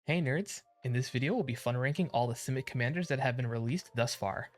Hey nerds! In this video, we'll be fun ranking all the Simic commanders that have been released thus far.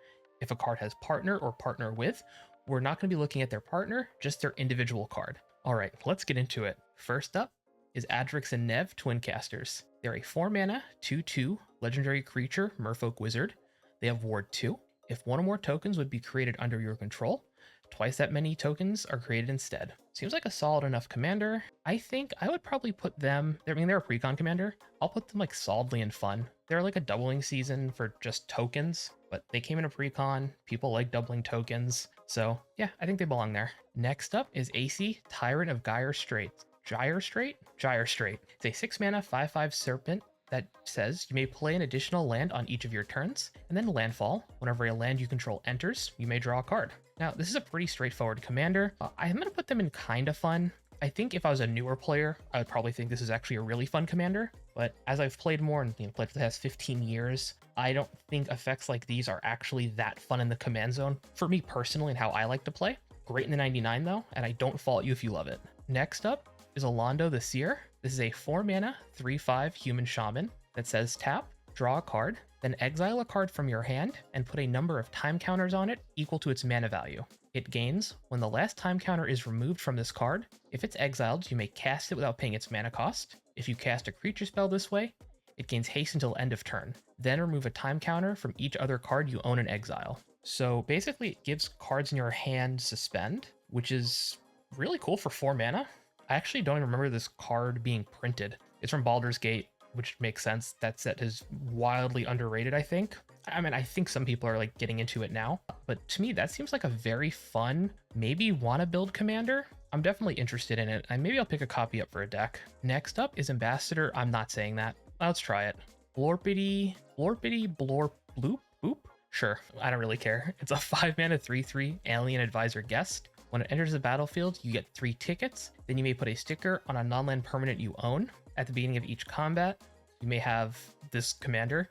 If a card has partner or partner with, we're not going to be looking at their partner, just their individual card. Alright, let's get into it. First up is Adrix and Nev Twincasters. They're a 4 mana, 2/2 legendary creature, Merfolk Wizard. They have Ward 2. If one or more tokens would be created under your control, twice that many tokens are created instead. Seems like a solid enough commander. I think I would probably put them, they're a precon commander. I'll put them like solidly in fun. They're like a doubling season for just tokens, but they came in a precon. People like doubling tokens. So yeah, I think they belong there. Next up is AC, Tyrant of Gyre Strait. Gyre Strait? Gyre Strait. It's a 6 mana 5/5 serpent that says you may play an additional land on each of your turns, and then landfall. Whenever a land you control enters, you may draw a card. Now, this is a pretty straightforward commander. I'm going to put them in kind of fun. I think if I was a newer player, I would probably think this is actually a really fun commander, but as I've played more and played for the past 15 years, I don't think effects like these are actually that fun in the command zone, for me personally and how I like to play. Great in the 99 though, and I don't fault you if you love it. Next up is Alondo the Seer. This is a 4 mana, 3/5 human shaman that says tap, draw a card, then exile a card from your hand and put a number of time counters on it equal to its mana value. It gains when the last time counter is removed from this card. If it's exiled, you may cast it without paying its mana cost. If you cast a creature spell this way, it gains haste until end of turn. Then remove a time counter from each other card you own in exile. So basically it gives cards in your hand suspend, which is really cool for 4 mana. I actually don't even remember this card being printed. It's from Baldur's Gate, which makes sense. That set is wildly underrated, I think. I mean, I think some people are like getting into it now, but to me, that seems like a very fun, maybe wanna build commander. I'm definitely interested in it, and maybe I'll pick a copy up for a deck. Next up is Ambassador. I'm not saying that. Let's try it. Blorpity, Blorp, Bloop, Boop? Sure, I don't really care. It's a 5 mana 3/3 Alien Advisor Guest. When it enters the battlefield, you get 3 tickets. Then you may put a sticker on a non-land permanent you own. At the beginning of each combat, you may have this commander.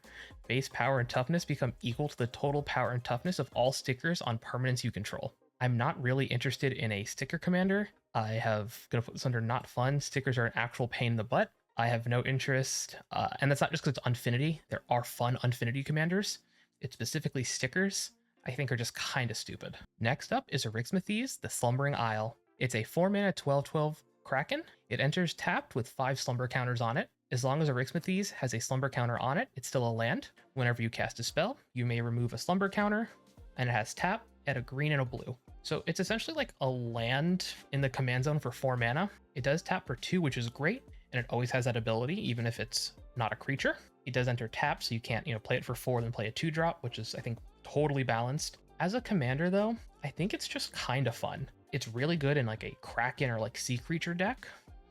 Base power and toughness become equal to the total power and toughness of all stickers on permanents you control. I'm not really interested in a sticker commander. I have gonna put this under not fun. Stickers are an actual pain in the butt. I have no interest, and that's not just because it's Unfinity. There are fun Unfinity commanders. It's specifically stickers I think are just kind of stupid. Next up is Erixmathes, the Slumbering Isle. It's a 4 mana 12/12 Kraken. It enters tapped with 5 slumber counters on it. As long as Erixmathes has a slumber counter on it, it's still a land. Whenever you cast a spell, you may remove a slumber counter, and it has tap at a green and a blue. So it's essentially like a land in the command zone for 4 mana. It does tap for 2, which is great, and it always has that ability, even if it's not a creature. It does enter tap, so you can't, play it for 4, then play a 2-drop, which is, I think, totally balanced. As a commander though, I think it's just kind of fun. It's really good in like a Kraken or like sea creature deck,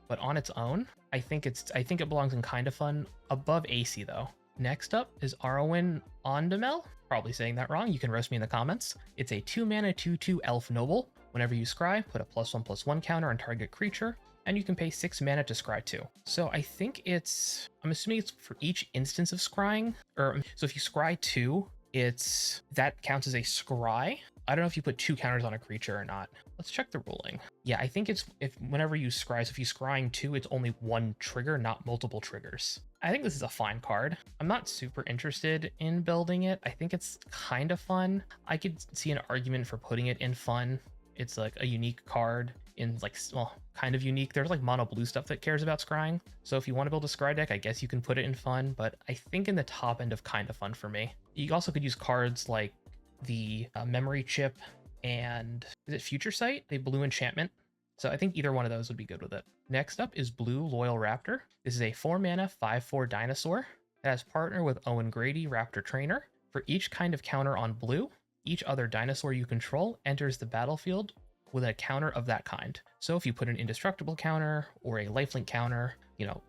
but on its own, I think it belongs in kind of fun above AC though. Next up is Arwen Ondamel. Probably saying that wrong. You can roast me in the comments. It's a 2 mana 2/2 Elf Noble. Whenever you scry, put a +1/+1 counter on target creature, and you can pay 6 mana to scry 2. So I think I'm assuming it's for each instance of scrying, so if you scry 2, that counts as a scry. I don't know if you put 2 counters on a creature or not. Let's check the ruling. Yeah, I think it's whenever you scry, so if you scrying 2, it's only 1 trigger, not multiple triggers. I think this is a fine card. I'm not super interested in building it. I think it's kind of fun. I could see an argument for putting it in fun. It's like a unique card in like, well, kind of unique. There's like mono blue stuff that cares about scrying. So if you want to build a scry deck, I guess you can put it in fun, but I think in the top end of kind of fun for me. You also could use cards like the memory chip and is it Future Sight? A blue enchantment. So I think either one of those would be good with it. Next up is Blue Loyal Raptor. This is a 4 mana 5/4 dinosaur that has partner with Owen Grady, Raptor Trainer. For each kind of counter on blue, each other dinosaur you control enters the battlefield with a counter of that kind. So if you put an indestructible counter or a lifelink counter,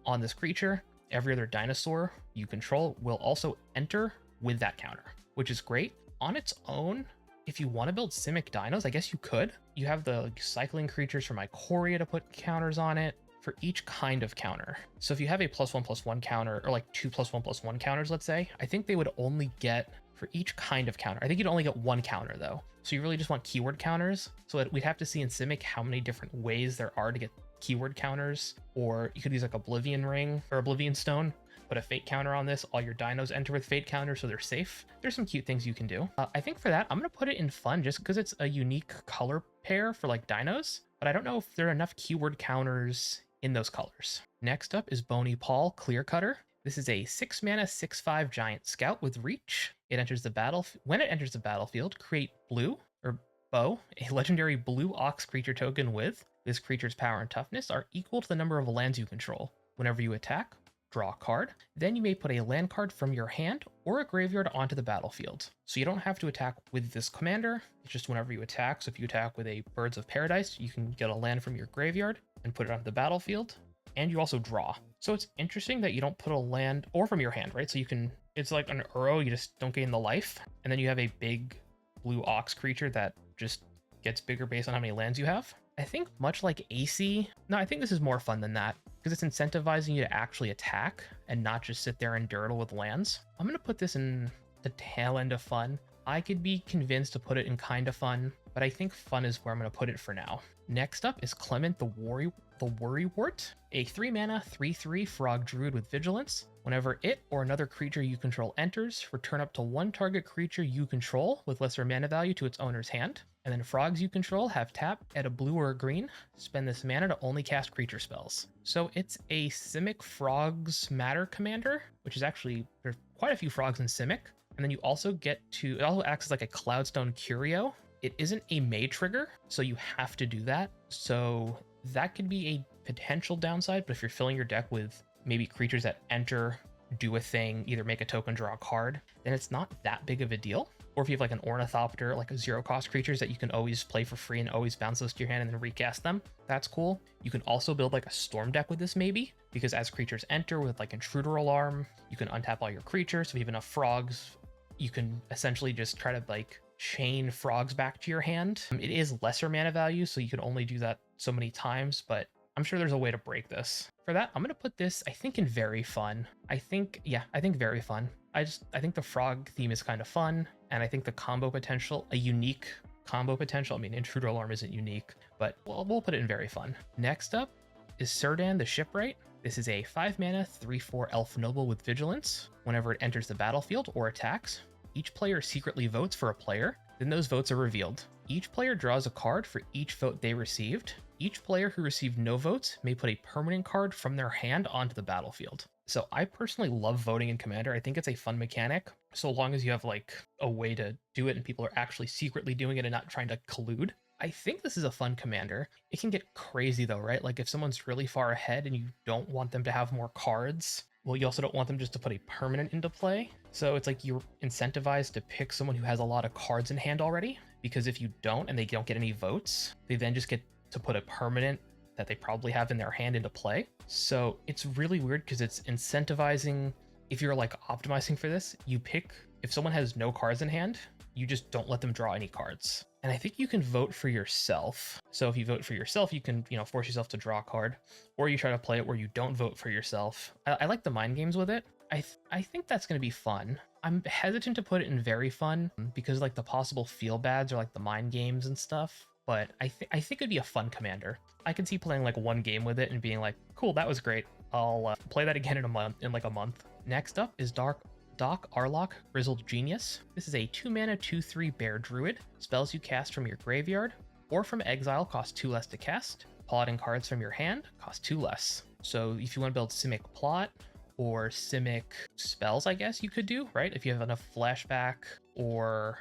on this creature, every other dinosaur you control will also enter with that counter, which is great. On its own, if you want to build Simic dinos, I guess you could. You have the cycling creatures from Ikoria to put counters on it for each kind of counter. So if you have a +1/+1 counter, or like 2 +1/+1 counters, let's say, I think they would only get for each kind of counter. I think you'd only get 1 counter though. So you really just want keyword counters. So we'd have to see in Simic how many different ways there are to get keyword counters, or you could use like Oblivion Ring or Oblivion Stone put a fate counter on this. All your dinos enter with fate counter, so they're safe. There's some cute things you can do. I think for that, I'm going to put it in fun just because it's a unique color pair for like dinos, but I don't know if there are enough keyword counters in those colors. Next up is Bony Paw Clear Cutter. This is a 6 mana 6/5 giant scout with reach. It enters the when it enters the battlefield, create blue or Bow, a legendary blue ox creature token with this creature's power and toughness are equal to the number of lands you control. Whenever you attack, draw a card. Then you may put a land card from your hand or a graveyard onto the battlefield. So you don't have to attack with this commander. It's just whenever you attack. So if you attack with a Birds of Paradise, you can get a land from your graveyard and put it onto the battlefield. And you also draw. So it's interesting that you don't put a land or from your hand, right? So you can, it's like an Uro, you just don't gain the life. And then you have a big blue ox creature that just gets bigger based on how many lands you have. I think much like AC, no, I think this is more fun than that because it's incentivizing you to actually attack and not just sit there and dirtle with lands. I'm going to put this in the tail end of fun. I could be convinced to put it in kind of fun, but I think fun is where I'm going to put it for now. Next up is Clement the Worrywart, a 3 mana 3/3 frog druid with vigilance. Whenever it or another creature you control enters, return up to one target creature you control with lesser mana value to its owner's hand. And then frogs you control have tap at a blue or a green. Spend this mana to only cast creature spells. So it's a Simic Frogs Matter commander, which is actually, there's quite a few frogs in Simic. And then you also get to, it also acts as like a Cloudstone Curio. It isn't a May trigger, so you have to do that. So that could be a potential downside, but if you're filling your deck with maybe creatures that enter, do a thing, either make a token, draw a card, then it's not that big of a deal. Or if you have like an Ornithopter, like a 0-cost creatures that you can always play for free and always bounce those to your hand and then recast them, that's cool. You can also build like a Storm deck with this maybe, because as creatures enter with like Intruder Alarm, you can untap all your creatures. So if you have enough frogs, you can essentially just try to like chain frogs back to your hand. It is lesser mana value, so you can only do that so many times, but I'm sure there's a way to break this. For that, I'm going to put this, I think, in very fun. I think very fun. I think the frog theme is kind of fun, and I think the combo potential, a unique combo potential. I mean, Intruder Alarm isn't unique, but we'll put it in very fun. Next up is Sirdan the Shipwright. This is a 5 mana 3/4 elf noble with vigilance. Whenever it enters the battlefield or attacks, each player secretly votes for a player, then those votes are revealed. Each player draws a card for each vote they received. Each player who received no votes may put a permanent card from their hand onto the battlefield. So I personally love voting in Commander. I think it's a fun mechanic, so long as you have like a way to do it and people are actually secretly doing it and not trying to collude. I think this is a fun commander. It can get crazy though, right? Like if someone's really far ahead and you don't want them to have more cards, well, you also don't want them just to put a permanent into play. So it's like you're incentivized to pick someone who has a lot of cards in hand already, because if you don't and they don't get any votes, they then just get to put a permanent that they probably have in their hand into play. So it's really weird because it's incentivizing. If you're like optimizing for this, you pick, if someone has no cards in hand, you just don't let them draw any cards. And I think you can vote for yourself. So if you vote for yourself, you can, force yourself to draw a card, or you try to play it where you don't vote for yourself. I like the mind games with it. I think that's going to be fun. I'm hesitant to put it in very fun because like the possible feel bads or like the mind games and stuff. But I think it'd be a fun commander. I could see playing like one game with it and being like, cool, that was great. I'll play that again in like a month. Next up is Doc Arlock, Grizzled Genius. This is a 2 mana 2/3 bear druid. Spells you cast from your graveyard or from exile cost 2 less to cast. Plotting cards from your hand cost 2 less. So if you want to build Simic Plot or Simic spells, I guess you could do, right? If you have enough flashback or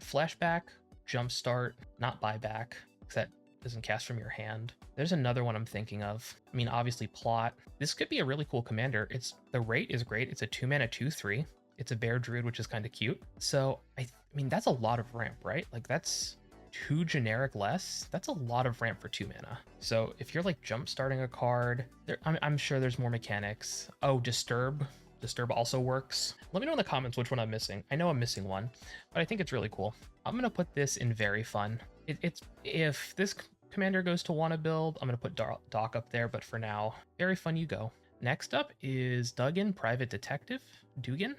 flashback, jumpstart, not buyback, because that doesn't cast from your hand. There's another one I'm thinking of. I mean, obviously plot. This could be a really cool commander. The rate is great. It's a 2 mana 2/3. It's a bear druid, which is kind of cute. So I mean, that's a lot of ramp, right? Like that's 2 generic less. That's a lot of ramp for 2 mana. So if you're like jump starting a card, I'm sure there's more mechanics. Oh, Disturb also works. Let me know in the comments which one I'm missing. I know I'm missing one, but I think it's really cool. I'm gonna put this in very fun. If this commander goes to wanna build, I'm gonna put Doc up there, but for now, very fun you go. Next up is Dugan Private Detective. Dugan?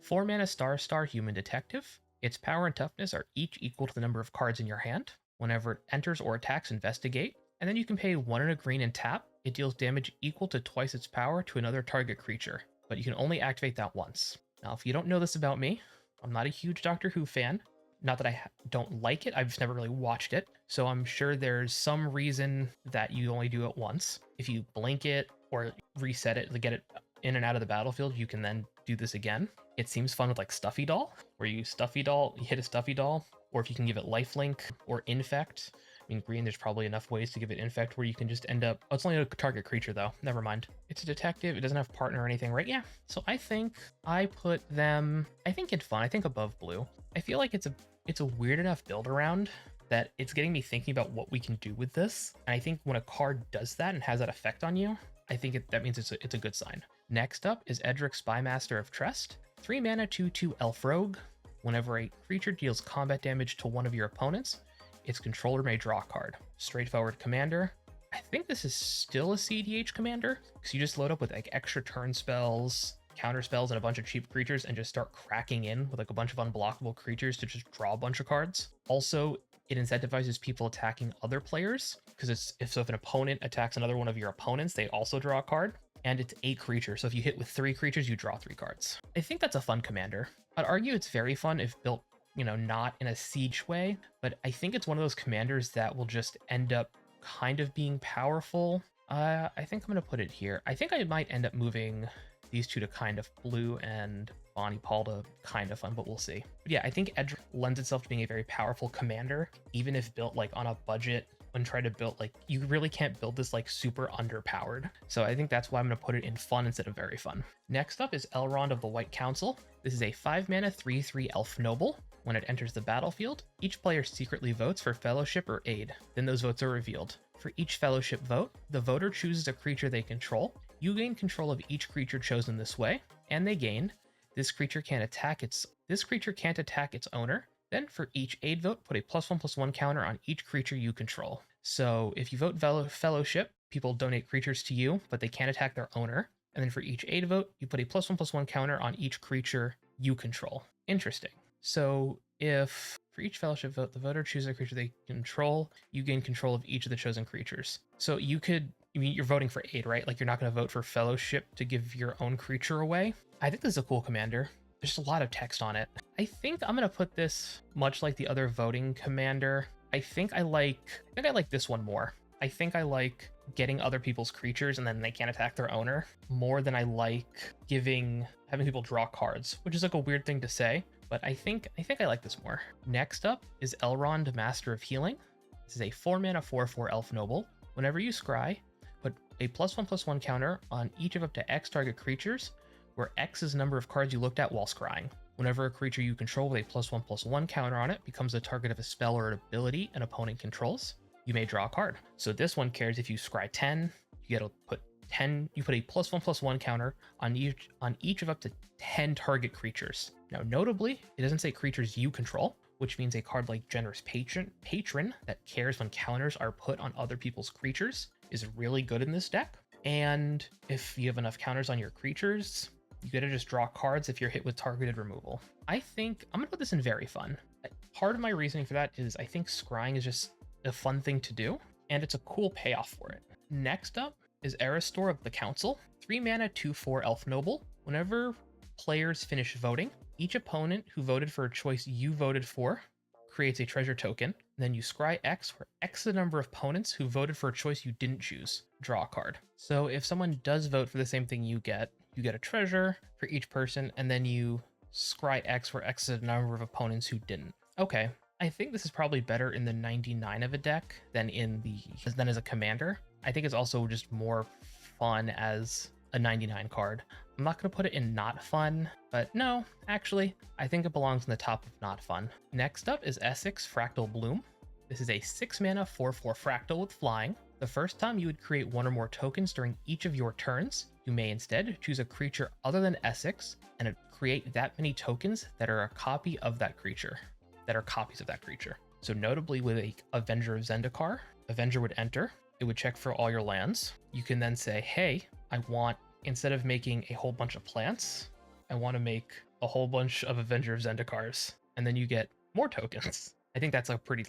4 mana star human detective. Its power and toughness are each equal to the number of cards in your hand. Whenever it enters or attacks, investigate. And then you can pay 1 and a green and tap. It deals damage equal to twice its power to another target creature. but you can only activate that once. Now, if you don't know this about me, I'm not a huge Doctor Who fan. Not that I don't like it, I've just never really watched it. So I'm sure there's some reason that you only do it once. If you blink it or reset it to get it in and out of the battlefield, you can then do this again. It seems fun with like Stuffy Doll, where you hit a Stuffy Doll, or if you can give it Lifelink or Infect. I mean, green, there's probably enough ways to give it Infect where you can just end up... Oh, it's only a target creature, though. Never mind. It's a detective. It doesn't have partner or anything, right? Yeah. So I think I put them... I think in fun. I think above blue. I feel like it's a weird enough build around that it's getting me thinking about what we can do with this. And I think when a card does that and has that effect on you, I think that means it's a good sign. Next up is Edric, Spymaster of Trest. 3 mana, 2/2 Elf Rogue. Whenever a creature deals combat damage to one of your opponents, its controller may draw a card. Straightforward commander. I think this is still a CDH commander, because you just load up with like extra turn spells, counter spells, and a bunch of cheap creatures and just start cracking in with like a bunch of unblockable creatures to just draw a bunch of cards. Also, it incentivizes people attacking other players, because if an opponent attacks another one of your opponents, they also draw a card. And it's 8 creatures, so if you hit with 3 creatures, you draw 3 cards. I think that's a fun commander. I'd argue it's very fun if built, not in a siege way, but I think it's one of those commanders that will just end up kind of being powerful. I think I'm going to put it here. I think I might end up moving these two to kind of blue and Bonnie Paul to kind of fun, but we'll see. But yeah, I think Edric lends itself to being a very powerful commander, even if built like on a budget. When try to build, like, you really can't build this like super underpowered. So I think that's why I'm going to put it in fun instead of very fun. Next up is Elrond of the White Council. This is a 5 mana 3/3 elf noble. When it enters the battlefield, each player secretly votes for fellowship or aid. Then those votes are revealed. For each fellowship vote, the voter chooses a creature they control. You gain control of each creature chosen this way, and they gain. This creature can't attack its owner. Then for each aid vote, put a +1/+1 counter on each creature you control. So if you vote fellowship, people donate creatures to you, but they can't attack their owner. And then for each aid vote, you put a +1/+1 counter on each creature you control. Interesting. So if for each fellowship vote, the voter chooses a creature they control, you gain control of each of the chosen creatures. So you're voting for aid, right? Like, you're not going to vote for fellowship to give your own creature away. I think this is a cool commander. There's just a lot of text on it. I think I'm going to put this much like the other voting commander. I think I like this one more. I think I like getting other people's creatures and then they can't attack their owner more than I like having people draw cards, which is like a weird thing to say, but I think I like this more. Next up is Elrond, Master of Healing. This is a 4 mana 4/4 elf noble. Whenever you scry, put a +1/+1 counter on each of up to X target creatures, where X is the number of cards you looked at while scrying. Whenever a creature you control with a +1/+1 counter on it becomes the target of a spell or an ability an opponent controls, you may draw a card. So this one cares if you scry 10, you put a +1/+1 counter on each of up to 10 target creatures. Now notably, it doesn't say creatures you control, which means a card like Generous Patron that cares when counters are put on other people's creatures is really good in this deck. And if you have enough counters on your creatures, you gotta just draw cards if you're hit with targeted removal. I think I'm gonna put this in very fun. Part of my reasoning for that is I think scrying is just a fun thing to do, and it's a cool payoff for it. Next up is Aristor of the Council. 3 mana 2/4 elf noble. Whenever players finish voting, each opponent who voted for a choice you voted for creates a treasure token. Then you scry X, where X is the number of opponents who voted for a choice you didn't choose. Draw a card. So if someone does vote for the same thing you get a treasure for each person, and then you scry X, where X is the number of opponents who didn't. Okay, I think this is probably better in the 99 of a deck than as a commander. I think it's also just more fun as a 99 card. I'm not going to put it in not fun, but no, actually, I think it belongs in the top of not fun. Next up is Essex Fractal Bloom. This is a 6 mana 4/4 fractal with flying. The first time you would create one or more tokens during each of your turns, you may instead choose a creature other than Essex and create that many tokens that are a copy of that creature, that are copies of that creature. So notably with a Avenger of Zendikar, Avenger would enter, it would check for all your lands. You can then say, hey, instead of making a whole bunch of plants, I want to make a whole bunch of Avenger of Zendikars, and then you get more tokens. I think that's a pretty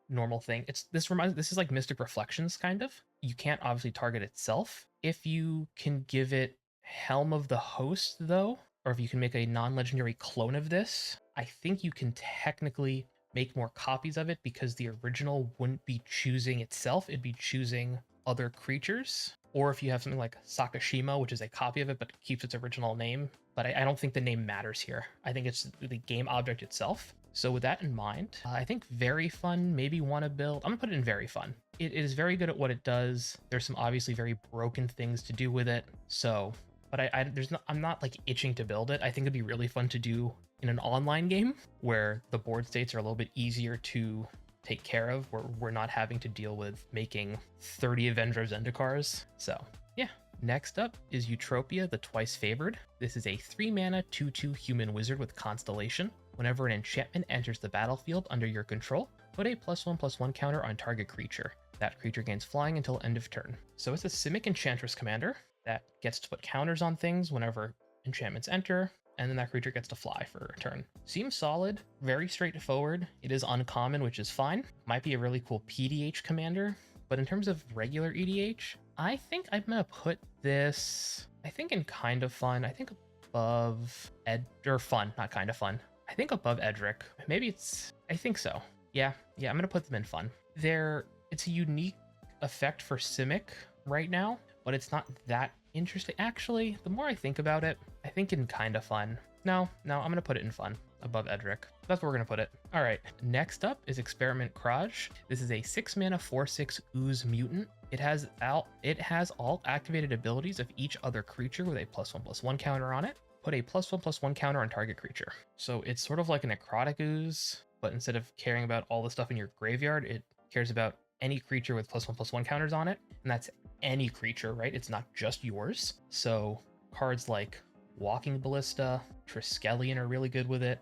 normal thing. This is like Mystic Reflections kind of. You can't obviously target itself. If you can give it Helm of the Host, though, or if you can make a non-legendary clone of this, I think you can technically make more copies of it because the original wouldn't be choosing itself, it'd be choosing other creatures. Or if you have something like Sakashima, which is a copy of it but keeps its original name. But I don't think the name matters here. I think it's the game object itself. So with that in mind, I think very fun, maybe want to build. I'm gonna put it in very fun. It is very good at what it does. There's some obviously very broken things to do with it. So, but I'm not like itching to build it. I think it'd be really fun to do in an online game where the board states are a little bit easier to take care of, where we're not having to deal with making 30 Avenger of Zendikars. So yeah. Next up is Eutropia, the Twice Favored. This is a 3-mana 2/2 human wizard with Constellation. Whenever an enchantment enters the battlefield under your control, put a +1/+1 counter on target creature. That creature gains flying until end of turn. So it's a Simic Enchantress commander that gets to put counters on things whenever enchantments enter, and then that creature gets to fly for a turn. Seems solid, very straightforward. It is uncommon, which is fine. Might be a really cool PDH commander, but in terms of regular EDH, I think I'm gonna put this, I think in kind of fun, I think above fun, not kind of fun. I think above Edric. Maybe it's, I think so. Yeah, I'm gonna put them in fun. It's a unique effect for Simic right now, but it's not that interesting. Actually, the more I think about it, I think in kind of fun. No, I'm gonna put it in fun above Edric. That's where we're gonna put it. All right, next up is Experiment Kraj. This is a 6-mana 4/6 ooze mutant. It has all activated abilities of each other creature with a +1/+1 counter on it. Put a +1/+1 counter on target creature. So it's sort of like a necrotic ooze, but instead of caring about all the stuff in your graveyard, it cares about any creature with +1/+1 counters on it. And that's any creature, right? It's not just yours. So cards like Walking Ballista, Triskelion are really good with it.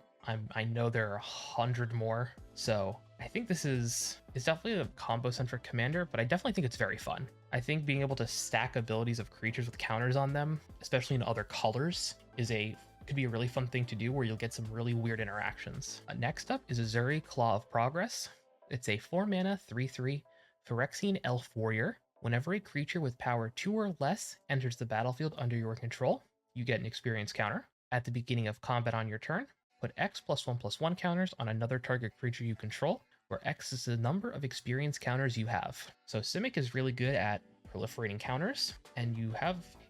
I know there are 100 more. So I think it's definitely a combo-centric commander, but I definitely think it's very fun. I think being able to stack abilities of creatures with counters on them, especially in other colors, could be a really fun thing to do where you'll get some really weird interactions. Next up is Azuri, Claw of Progress. It's a 4-mana 3/3 Phyrexian Elf Warrior. Whenever a creature with power 2 or less enters the battlefield under your control, you get an experience counter. At the beginning of combat on your turn, put X +1/+1 counters on another target creature you control, where X is the number of experience counters you have. So Simic is really good at proliferating counters, and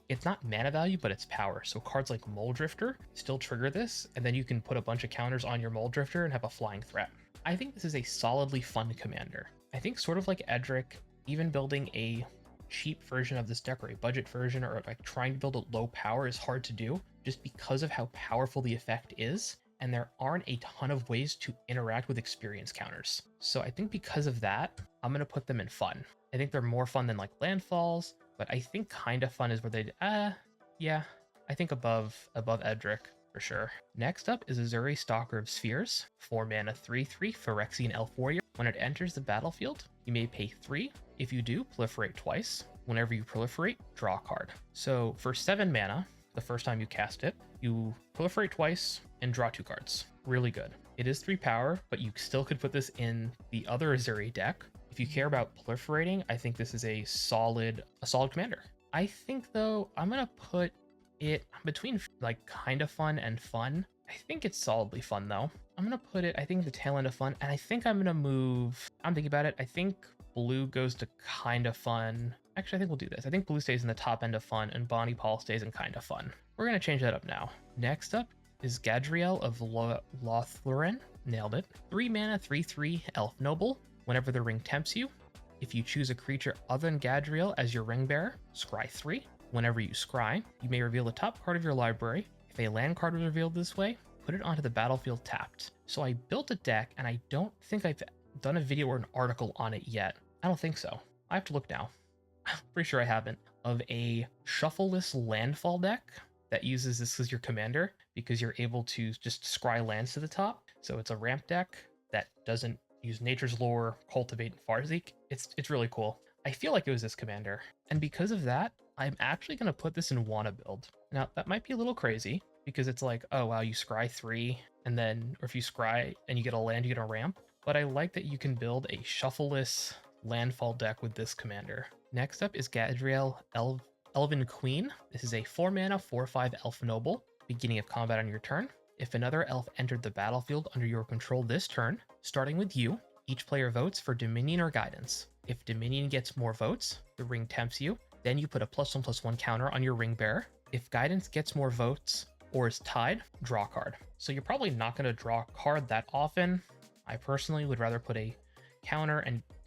it's not mana value, but it's power. So cards like Mole Drifter still trigger this, and then you can put a bunch of counters on your Mole Drifter and have a flying threat. I think this is a solidly fun commander. I think sort of like Edric, even building a cheap version of this deck or a budget version or like trying to build a low power is hard to do just because of how powerful the effect is. And there aren't a ton of ways to interact with experience counters. So I think because of that, I'm going to put them in fun. I think they're more fun than like landfalls, but I think kind of fun is where yeah, I think above Edric for sure. Next up is Azuri, Stalker of Spheres, 4-mana 3/3 Phyrexian Elf Warrior. When it enters the battlefield, you may pay 3. If you do, proliferate twice. Whenever you proliferate, draw a card. So for 7 mana, the first time you cast it, you proliferate twice and draw 2 cards. Really good. It is 3 power, but you still could put this in the other Azuri deck. If you care about proliferating, I think this is a solid commander. I think though, I'm gonna put it between like kind of fun and fun. I think it's solidly fun though. I'm gonna put it, I think, the tail end of fun, and I think I'm gonna move. I'm thinking about it. I think blue goes to kind of fun. Actually, I think we'll do this. I think blue stays in the top end of fun, and Bonnie Paul stays in kind of fun. We're gonna change that up now. Next up is Gadriel of Lothlorien. Nailed it. 3-mana 3/3 Elf Noble. Whenever the ring tempts you, if you choose a creature other than Gadriel as your ring bearer, scry 3. Whenever you scry, you may reveal the top card of your library. If a land card was revealed this way, put it onto the battlefield tapped. So I built a deck, and I don't think I've done a video or an article on it yet. I don't think so. I have to look now. I'm pretty sure I haven't. Of a shuffleless landfall deck that uses this as your commander because you're able to just scry lands to the top. So it's a ramp deck that doesn't use Nature's Lore, Cultivate, and Farseek. It's really cool. I feel like it was this commander. And because of that, I'm actually going to put this in Wanna Build. Now, that might be a little crazy because it's like, oh wow, you scry 3, and then, or if you scry and you get a land, you get a ramp. But I like that you can build a shuffleless landfall deck with this commander. Next up is Gadriel, Elven Queen. This is a 4 mana, 4/5 elf noble. Beginning of combat on your turn. If another elf entered the battlefield under your control this turn, starting with you, each player votes for Dominion or Guidance. If Dominion gets more votes, the ring tempts you. Then you put a +1/+1 counter on your ring bearer. If Guidance gets more votes or is tied, draw a card. So you're probably not going to draw a card that often. I personally would rather put a counter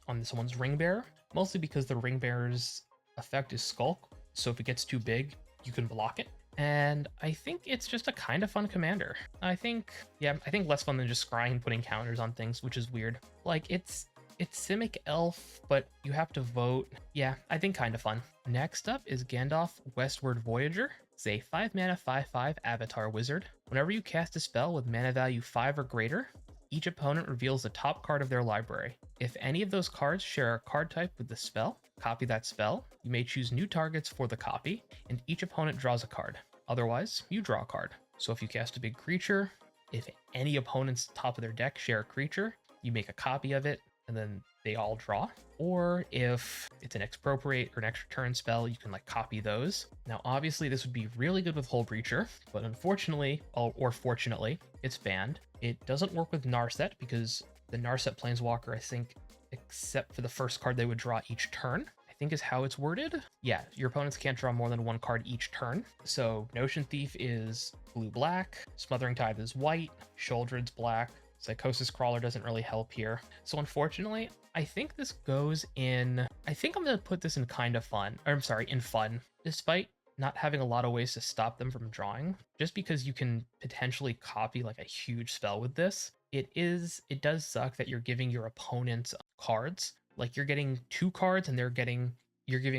on someone's ring bearer, mostly because the ring bearer's effect is Skulk. So if it gets too big, you can block it. And I think it's just a kind of fun commander. I think less fun than just scrying and putting counters on things, which is weird. Like it's Simic Elf, but you have to vote. Yeah, I think kind of fun. Next up is Gandalf Westward Voyager. It's a 5 mana 5/5 Avatar Wizard. Whenever you cast a spell with mana value 5 or greater, each opponent reveals the top card of their library. If any of those cards share a card type with the spell, copy that spell. You may choose new targets for the copy, and each opponent draws a card. Otherwise, you draw a card. So if you cast a big creature, if any opponent's top of their deck share a creature, you make a copy of it, and then they all draw. Or if it's an expropriate or an extra turn spell, you can like copy those. Now, obviously, this would be really good with Hull Breacher, but unfortunately, or fortunately, it's banned. It doesn't work with Narset because the Narset Planeswalker, I think, except for the first card they would draw each turn, I think is how it's worded. Yeah, your opponents can't draw more than one card each turn. So Notion Thief is blue-black, Smothering Tithe is white, Sholdred's black, Psychosis Crawler doesn't really help here. So unfortunately, I think this goes in, I think I'm going to put this in kind of fun, or I'm sorry, in fun, despite not having a lot of ways to stop them from drawing, just because you can potentially copy like a huge spell with this. It does suck that you're giving your opponents cards. Like you're getting 2 cards and you're giving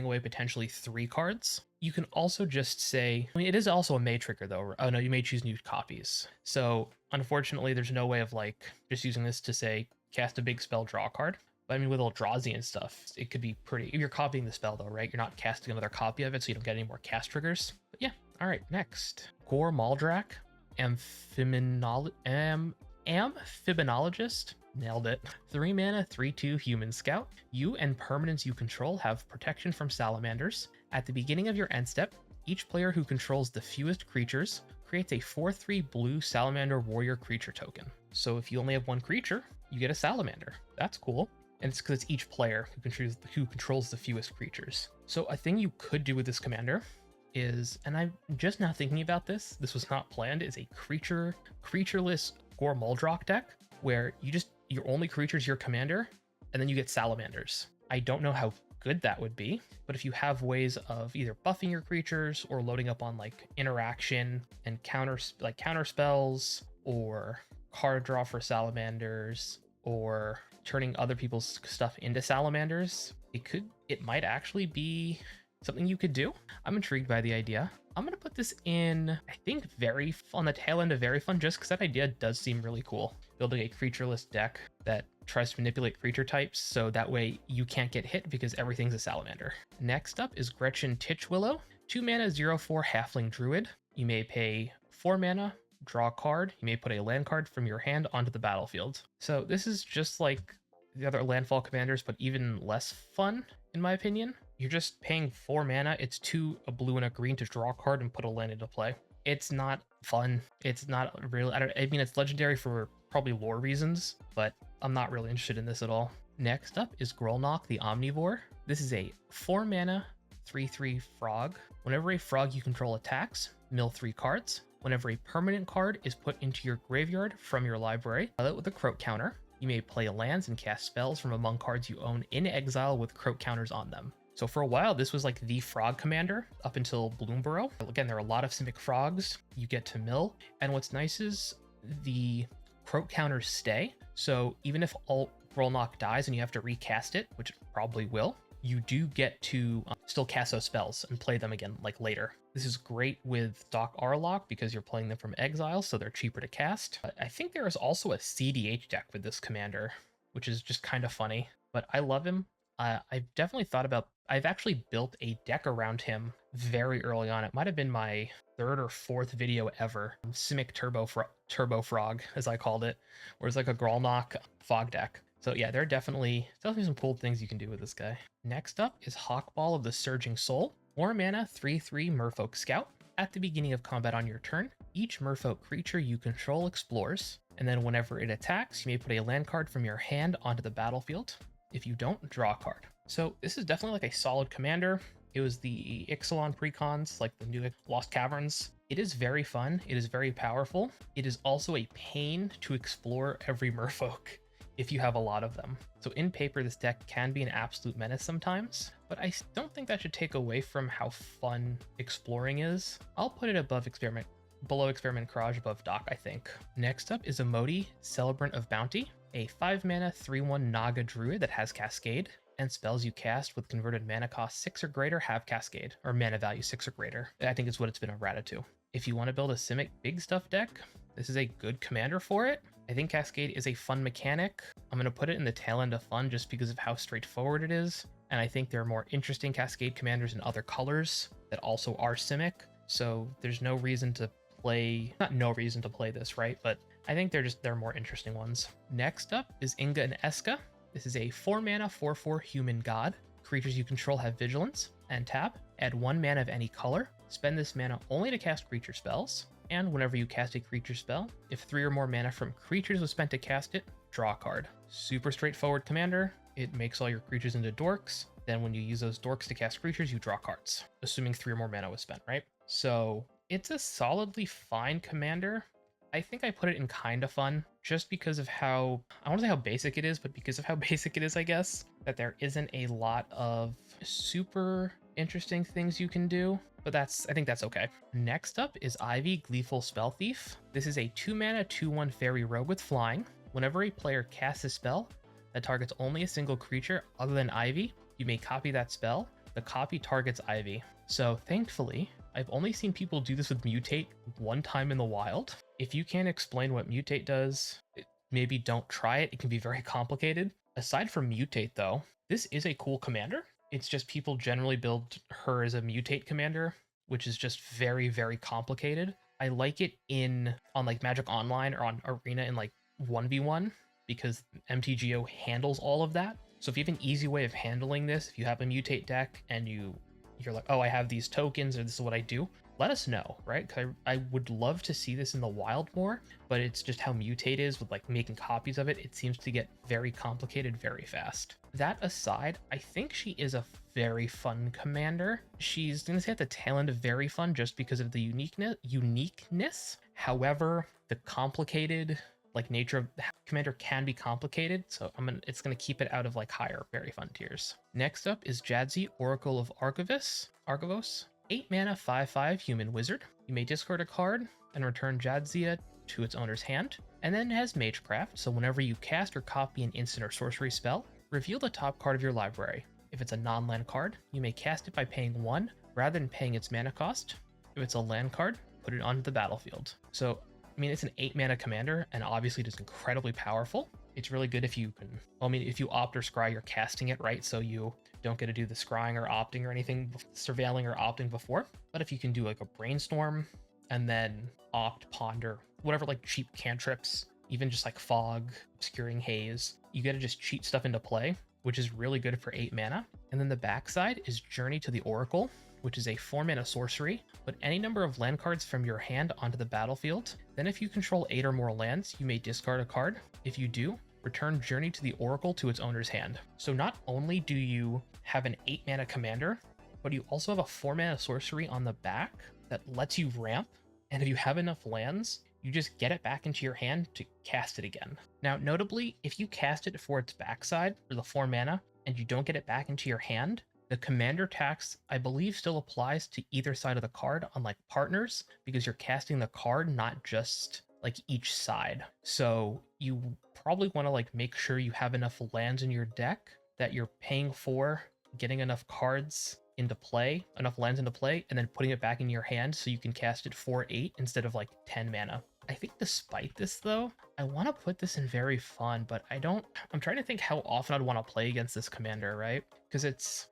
away potentially 3 cards. You can also just say, I mean, it is also a May trigger though. Oh no, you may choose new copies. So unfortunately, there's no way of like just using this to say, cast a big spell, draw a card. But I mean, with Eldrazi and stuff, it could be pretty, if you're copying the spell though, right? You're not casting another copy of it, so you don't get any more cast triggers. But yeah, all right, next. Gore Maldrak, Amphibinologist. Nailed it. 3 mana, 3/2 Human Scout. You and permanents you control have protection from salamanders. At the beginning of your end step, each player who controls the fewest creatures creates a 4/3 blue Salamander Warrior creature token. So if you only have one creature, you get a salamander. That's cool. And it's because it's each player who controls the fewest creatures. So a thing you could do with this commander is, and I'm just now thinking about this was not planned, is a creatureless Gore Muldrock deck where your only creature is your commander, and then you get salamanders. I don't know how good that would be, but if you have ways of either buffing your creatures or loading up on like interaction and counter spells, or card draw for salamanders, or turning other people's stuff into salamanders, it might actually be something you could do. I'm intrigued by the idea. I'm going to put this in, I think, on the tail end of very fun, just because that idea does seem really cool. Building a creatureless deck that tries to manipulate creature types, so that way you can't get hit because everything's a salamander. Next up is Gretchen Titchwillow. 2 mana, 0/4 Halfling Druid. You may pay 4 mana, draw a card. You may put a land card from your hand onto the battlefield. So this is just like the other landfall commanders, but even less fun, in my opinion. You're just paying 4 mana. It's a blue and a green to draw a card and put a land into play. It's not fun. It's not really, I mean, it's legendary for probably lore reasons, but I'm not really interested in this at all. Next up is Grolnok the Omnivore. This is a 4 mana, 3/3 frog. Whenever a frog you control attacks, mill 3 cards. Whenever a permanent card is put into your graveyard from your library, with a Croak counter, you may play lands and cast spells from among cards you own in exile with Croak counters on them. So for a while, this was like the frog commander up until Bloomborough. Again, there are a lot of Simic frogs you get to mill. And what's nice is the Croak counters stay. So even if Grolnok dies and you have to recast it, which it probably will, you do get to still cast those spells and play them again like later. This is great with Doc Arlok because you're playing them from exile, so they're cheaper to cast. I think there is also a CDH deck with this commander, which is just kind of funny, but I love him. I've actually built a deck around him very early on. It might have been my 3rd or 4th video ever. Simic Turbo Frog, as I called it, where it's like a Grolnok fog deck. So yeah, definitely some cool things you can do with this guy. Next up is Hawkball of the Surging Soul. 4 mana, 3/3 Merfolk Scout. At the beginning of combat on your turn, each Merfolk creature you control explores, and then whenever it attacks, you may put a land card from your hand onto the battlefield. If you don't, draw a card. So this is definitely like a solid commander. It was the Ixalan precons, like the new Lost Caverns. It is very fun. It is very powerful. It is also a pain to explore every Merfolk if you have a lot of them. So in paper, this deck can be an absolute menace sometimes, but I don't think that should take away from how fun exploring is. I'll put it below Experiment Courage, above Dock, I think. Next up is Emoti, Celebrant of Bounty, a 5 mana 3/1 Naga Druid that has Cascade, and spells you cast with converted mana cost 6 or greater have Cascade, or mana value 6 or greater. I think it's what it's been errata to. If you want to build a Simic big stuff deck, this is a good commander for it. I think Cascade is a fun mechanic. I'm going to put it in the tail end of fun just because of how straightforward it is. And I think there are more interesting Cascade commanders in other colors that also are Simic. So there's no reason to play, not no reason to play this, right? But I think they're more interesting ones. Next up is Inga and Eska. This is a 4 mana 4/4 human god. Creatures you control have vigilance, and tap. Add 1 mana of any color. Spend this mana only to cast creature spells. And whenever you cast a creature spell, if 3 or more mana from creatures was spent to cast it, draw a card. Super straightforward commander. It makes all your creatures into dorks. Then when you use those dorks to cast creatures, you draw cards, assuming 3 or more mana was spent, right? So it's a solidly fine commander. I think I put it in kind of fun just because of how, I don't want to say how basic it is, but because of how basic it is, I guess, that there isn't a lot of super interesting things you can do, but I think that's okay. Next up is Ivy, Gleeful Spell Thief. This is a 2 mana 2/1 fairy rogue with flying. Whenever a player casts a spell that targets only a single creature other than Ivy, you may copy that spell. The copy targets Ivy. So thankfully, I've only seen people do this with Mutate one time in the wild. If you can't explain what Mutate does, maybe don't try it. It can be very complicated. Aside from Mutate though, this is a cool commander. It's just people generally build her as a Mutate commander, which is just very, very complicated. I like it on like Magic Online or on Arena in like 1v1 because MTGO handles all of that. So if you have an easy way of handling this, if you have a Mutate deck and you're like, oh, I have these tokens or this is what I do, let us know, right? 'Cause I would love to see this in the wild more, but it's just how Mutate is with like making copies of it. It seems to get very complicated very fast. That aside, I think she is a very fun commander. She's going to say at the tail end of very fun just because of the uniqueness. However, the complicated like nature of the commander can be complicated, so it's gonna keep it out of like higher very fun tiers. Next up is Jadzi, Oracle of Archivos. 8 mana 5/5 human wizard. You may discard a card and return Jadzia to its owner's hand, and then it has Magecraft, so whenever you cast or copy an instant or sorcery spell, reveal the top card of your library. If it's a non-land card, you may cast it by paying 1 rather than paying its mana cost. If it's a land card, put it onto the battlefield. So I mean, it's an 8 mana commander, and obviously it is incredibly powerful. It's really good if you can, well, I mean, if you opt or scry, you're casting it, right? So you don't get to do the scrying or opting or anything, surveilling or opting before. But if you can do like a brainstorm and then opt, ponder, whatever, like cheap cantrips, even just like fog, obscuring haze, you get to just cheat stuff into play, which is really good for 8 mana. And then the backside is Journey to the Oracle, which is a 4 mana sorcery. Put any number of land cards from your hand onto the battlefield. Then if you control 8 or more lands, you may discard a card. If you do, return Journey to the Oracle to its owner's hand. So not only do you have an 8 mana commander, but you also have a 4 mana sorcery on the back that lets you ramp. And if you have enough lands, you just get it back into your hand to cast it again. Now, notably, if you cast it for its backside, or the 4 mana, and you don't get it back into your hand, the commander tax, I believe, still applies to either side of the card, unlike partners, because you're casting the card, not just like each side. So you probably want to like make sure you have enough lands in your deck that you're paying for getting enough cards into play, enough lands into play, and then putting it back in your hand so you can cast it for 8 instead of like 10 mana. I think despite this though, I want to put this in very fun, but I'm trying to think how often I'd want to play against this commander, right? Because it's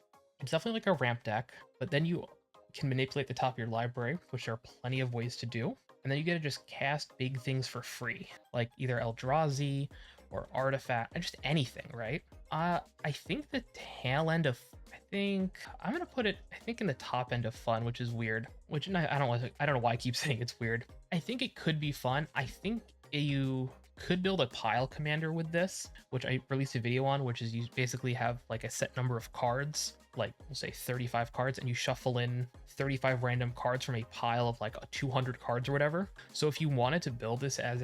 definitely like a ramp deck, but then you can manipulate the top of your library, which there are plenty of ways to do. And then you get to just cast big things for free, like either Eldrazi or Artifact, just anything, right? I think the tail end of I think I'm gonna put it, I think, in the top end of fun, which is weird. Which I don't know why I keep saying it's weird. I think it could be fun. I think you could build a pile commander with this, which I released a video on, which is you basically have like a set number of cards, like we'll say 35 cards, and you shuffle in 35 random cards from a pile of like 200 cards or whatever. So if you wanted to build this as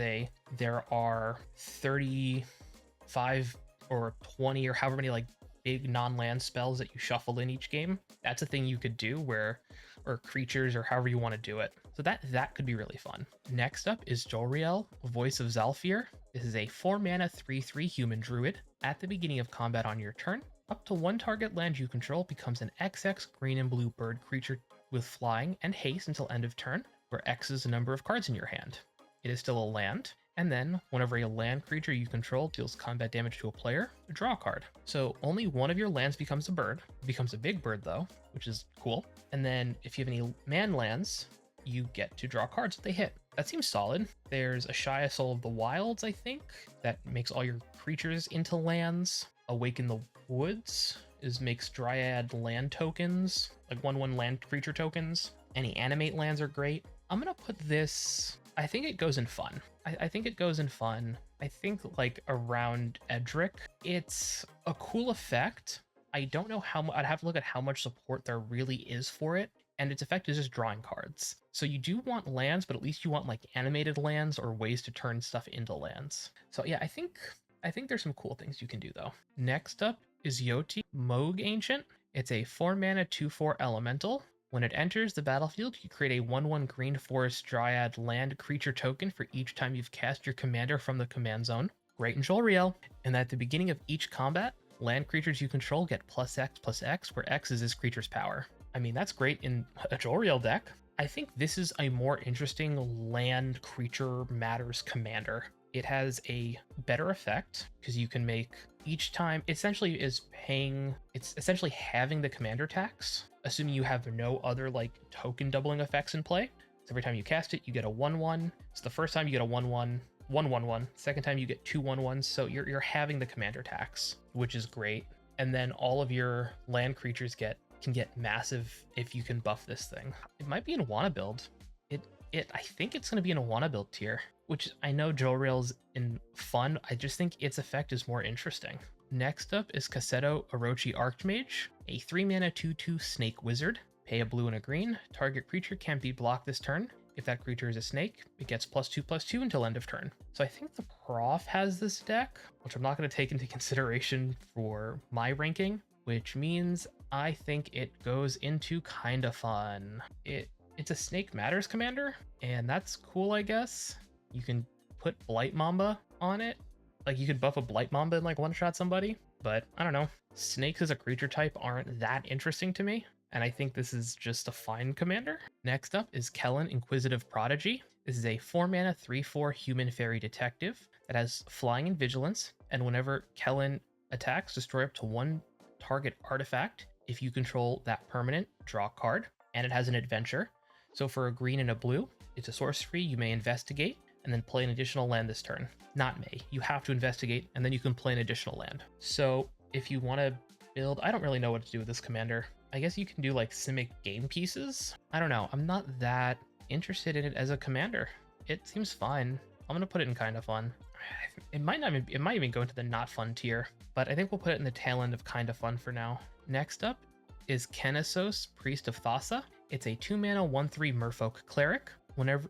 there are 35 or 20 or however many like big non-land spells that you shuffle in each game, that's a thing you could do, or creatures, or however you want to do it. So that could be really fun. Next up is Jolriel, Voice of Zhalfir. This is a 4-mana 3/3 human druid. At the beginning of combat on your turn, up to one target land you control becomes an XX green and blue bird creature with flying and haste until end of turn, where X is the number of cards in your hand. It is still a land, and then whenever a land creature you control deals combat damage to a player, draw a card. So only one of your lands becomes a bird. It becomes a big bird though, which is cool. And then if you have any man lands, you get to draw cards if they hit. That seems solid. There's a Shia Soul of the Wilds, I think, that makes all your creatures into lands. Awaken the Woods makes Dryad land tokens, like 1/1 land creature tokens. Any animate lands are great. I'm gonna put this, I think it goes in fun. I think it goes in fun. I think like around Edric. It's a cool effect. I don't know how much, I'd have to look at how much support there really is for it. And its effect is just drawing cards. So you do want lands, but at least you want like animated lands or ways to turn stuff into lands. So yeah, I think there's some cool things you can do though. Next up is Yoti, Moog Ancient. It's a 4-mana 2/4 elemental. When it enters the battlefield, you create a 1/1 green forest dryad land creature token for each time you've cast your commander from the command zone. Great in Jolriel. And at the beginning of each combat, land creatures you control get +X/+X, where X is this creature's power. I mean, that's great in a Jolriel deck. I think this is a more interesting land creature matters commander. It has a better effect because you can make each time, it's essentially having the commander tax, assuming you have no other like token doubling effects in play. So every time you cast it, you get a 1/1. So the first time you get a 1/1, 1/1/1. Second time you get 2 1/1s. So you're having the commander tax, which is great. And then all of your land creatures can get massive if you can buff this thing. It might be in a Wanna build. I think it's going to be in a Wanna build tier, which I know Jolriel's in fun. I just think its effect is more interesting. Next up is Cassetto Orochi Archmage, a 3-mana 2/2 snake wizard. Pay a blue and a green. Target creature can't be blocked this turn. If that creature is a snake, it gets +2/+2 until end of turn. So I think the prof has this deck, which I'm not going to take into consideration for my ranking, which means I think it goes into kinda fun. It's a Snake Matters commander, and that's cool, I guess. You can put Blight Mamba on it. Like, you could buff a Blight Mamba and like one-shot somebody, but I don't know. Snakes as a creature type aren't that interesting to me, and I think this is just a fine commander. Next up is Kellen, Inquisitive Prodigy. This is a 4-mana 3/4 human fairy detective that has flying and vigilance, and whenever Kellen attacks, destroy up to one target artifact. If you control that permanent, draw a card, and it has an adventure. So for a green and a blue, it's a sorcery. You may investigate and then play an additional land this turn. Not may. You have to investigate and then you can play an additional land. So if you want to build, I don't really know what to do with this commander. I guess you can do like Simic game pieces. I don't know. I'm not that interested in it as a commander. It seems fun. I'm gonna put it in kind of fun. It might even go into the not fun tier, but I think we'll put it in the tail end of kind of fun for now. Next up is Kennesos, Priest of Thassa. It's a 2-mana 1/3 Merfolk Cleric.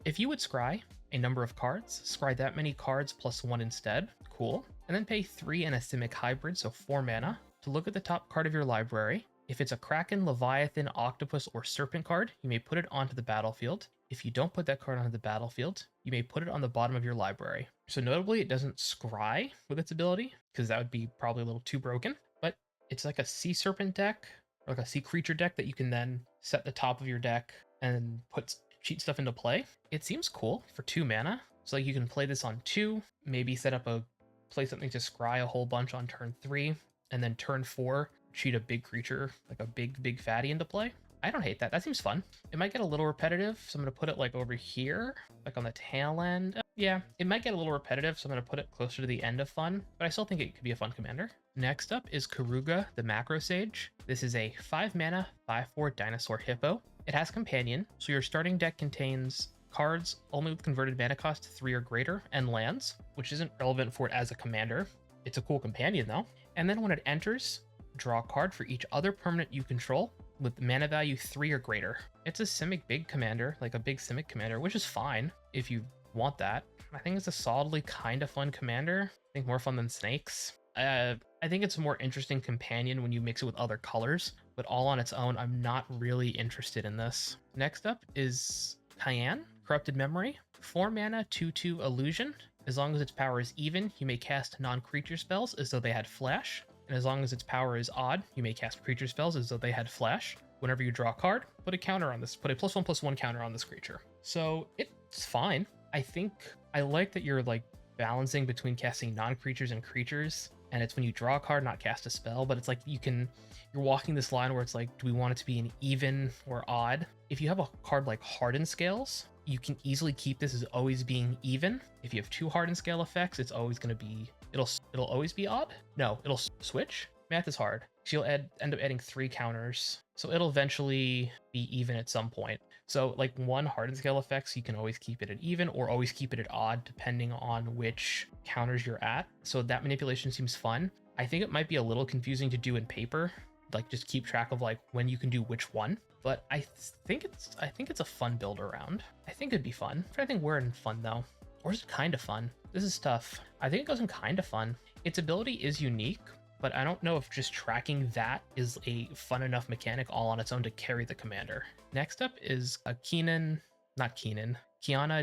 If you would scry a number of cards, scry that many cards +1 instead. Cool. And then pay 3 and a Simic Hybrid, so 4 mana, to look at the top card of your library. If it's a Kraken, Leviathan, Octopus, or Serpent card, you may put it onto the battlefield. If you don't put that card onto the battlefield, you may put it on the bottom of your library. So notably, it doesn't scry with its ability, because that would be probably a little too broken, but it's like a Sea Serpent deck, like a sea creature deck that you can then set the top of your deck and put cheat stuff into play. It seems cool for 2 mana. So like you can play this on 2, maybe play something to scry a whole bunch on turn 3, and then turn 4, cheat a big creature, like a big fatty into play. I don't hate that. That seems fun. It might get a little repetitive, so I'm going to put it like over here, like on the tail end. Yeah, it might get a little repetitive, so I'm going to put it closer to the end of fun, but I still think it could be a fun commander. Next up is Karuga, the Macro Sage. This is a 5 mana, 5/4 dinosaur hippo. It has Companion, so your starting deck contains cards only with converted mana cost 3 or greater and lands, which isn't relevant for it as a commander. It's a cool companion though. And then when it enters, draw a card for each other permanent you control with mana value 3 or greater. It's a Simic big commander, like a big Simic commander, which is fine if you want that. I think it's a solidly kind of fun commander. I think more fun than snakes. I think it's a more interesting companion when you mix it with other colors, but all on its own, I'm not really interested in this. Next up is Cayenne, Corrupted Memory. 4 mana, 2/2 illusion. As long as its power is even, you may cast non-creature spells as though they had flash. And as long as its power is odd, you may cast creature spells as though they had flash. Whenever you draw a card, put a counter on this, put a +1/+1 counter on this creature. So it's fine. I think I like that you're like balancing between casting non-creatures and creatures. And it's when you draw a card, not cast a spell, but it's like you're walking this line where it's like, do we want it to be an even or odd? If you have a card like Hardened Scales, you can easily keep this as always being even. If you have 2 Hardened Scale effects, it's always going to be, it'll always be odd. No, it'll switch. Math is hard. So you'll end up adding 3 counters. So it'll eventually be even at some point. So like 1 Hardened Scale effects, you can always keep it at even or always keep it at odd depending on which counters you're at. So that manipulation seems fun. I think it might be a little confusing to do in paper, like just keep track of like when you can do which one. But I think it's a fun build around. I think it'd be fun. I'm trying to think where in fun though. Or is it kind of fun? This is tough. I think it goes in kind of fun. Its ability is unique, but I don't know if just tracking that is a fun enough mechanic all on its own to carry the commander. Next up is a Kiana,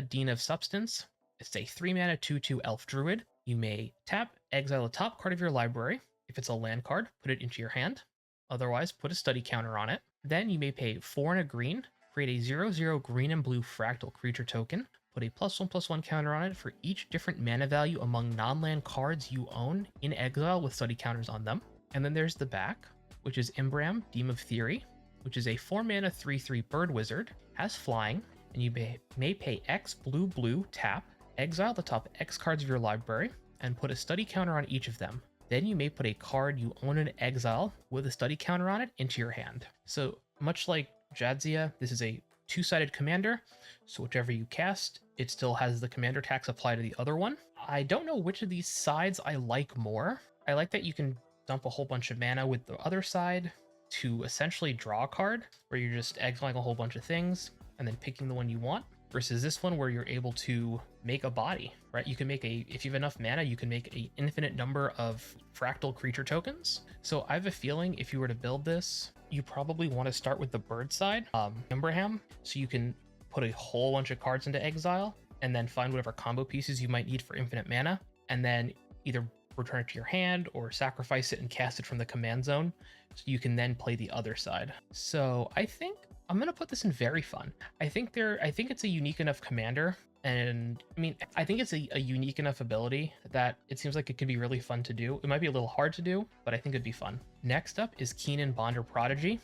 Dean of Substance. It's a 3 mana 2/2 elf druid. You may tap, exile a top card of your library. If it's a land card, put it into your hand. Otherwise, put a study counter on it. Then you may pay 4 and a green, create a 0/0 green and blue fractal creature token, put a +1/+1 counter on it for each different mana value among non-land cards you own in exile with study counters on them. And then there's the back, which is Imbram, Deem of Theory, which is a 4 mana 3/3 bird wizard, has flying, and you may pay X blue tap, exile the top X cards of your library, and put a study counter on each of them. Then you may put a card you own in exile with a study counter on it into your hand. So much like Jadzia, this is a 2-sided commander, so whichever you cast, it still has the commander tax apply to the other one. I don't know which of these sides I like more. I like that you can dump a whole bunch of mana with the other side to essentially draw a card, where you're just exiling a whole bunch of things and then picking the one you want, versus this one where you're able to make a body, right? You can make if you have enough mana, you can make an infinite number of fractal creature tokens. So I have a feeling if you were to build this, you probably want to start with the bird side, Imbraham, so you can put a whole bunch of cards into exile and then find whatever combo pieces you might need for infinite mana, and then either return it to your hand or sacrifice it and cast it from the command zone, so you can then play the other side. So I think I'm gonna put this in very fun. I think it's a unique enough commander, and I mean, I think it's a unique enough ability that it seems like it could be really fun to do. It might be a little hard to do, but I think it'd be fun. Next up is Keenan Bonder Prodigy,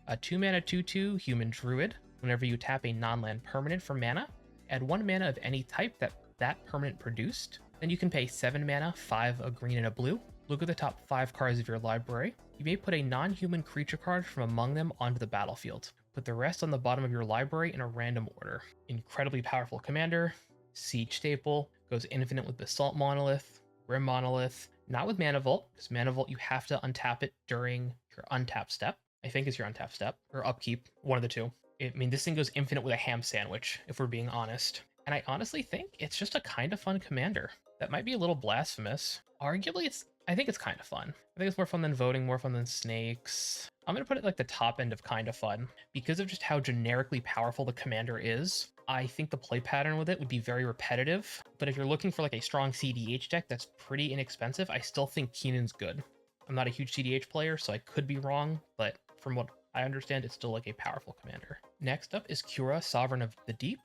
a 2 mana 2/2 human druid. Whenever you tap a non-land permanent for mana, add 1 mana of any type that permanent produced. Then you can pay 7 mana, 5 a green and a blue. Look at the top 5 cards of your library. You may put a non-human creature card from among them onto the battlefield. Put the rest on the bottom of your library in a random order. Incredibly powerful commander. Siege staple. Goes infinite with Basalt Monolith, Grim Monolith. Not with Mana Vault, because Mana Vault you have to untap it during your untap step. I think it's your untap step, or upkeep, one of the two. I mean, this thing goes infinite with a ham sandwich, if we're being honest. And I honestly think it's just a kind of fun commander. That might be a little blasphemous. Arguably, I think it's kind of fun. I think it's more fun than voting, more fun than snakes. I'm going to put it like the top end of kind of fun. Because of just how generically powerful the commander is, I think the play pattern with it would be very repetitive. But if you're looking for like a strong CDH deck that's pretty inexpensive, I still think Keenan's good. I'm not a huge CDH player, so I could be wrong, but from what I understand, it's still like a powerful commander. Next up is Kura, Sovereign of the Deep.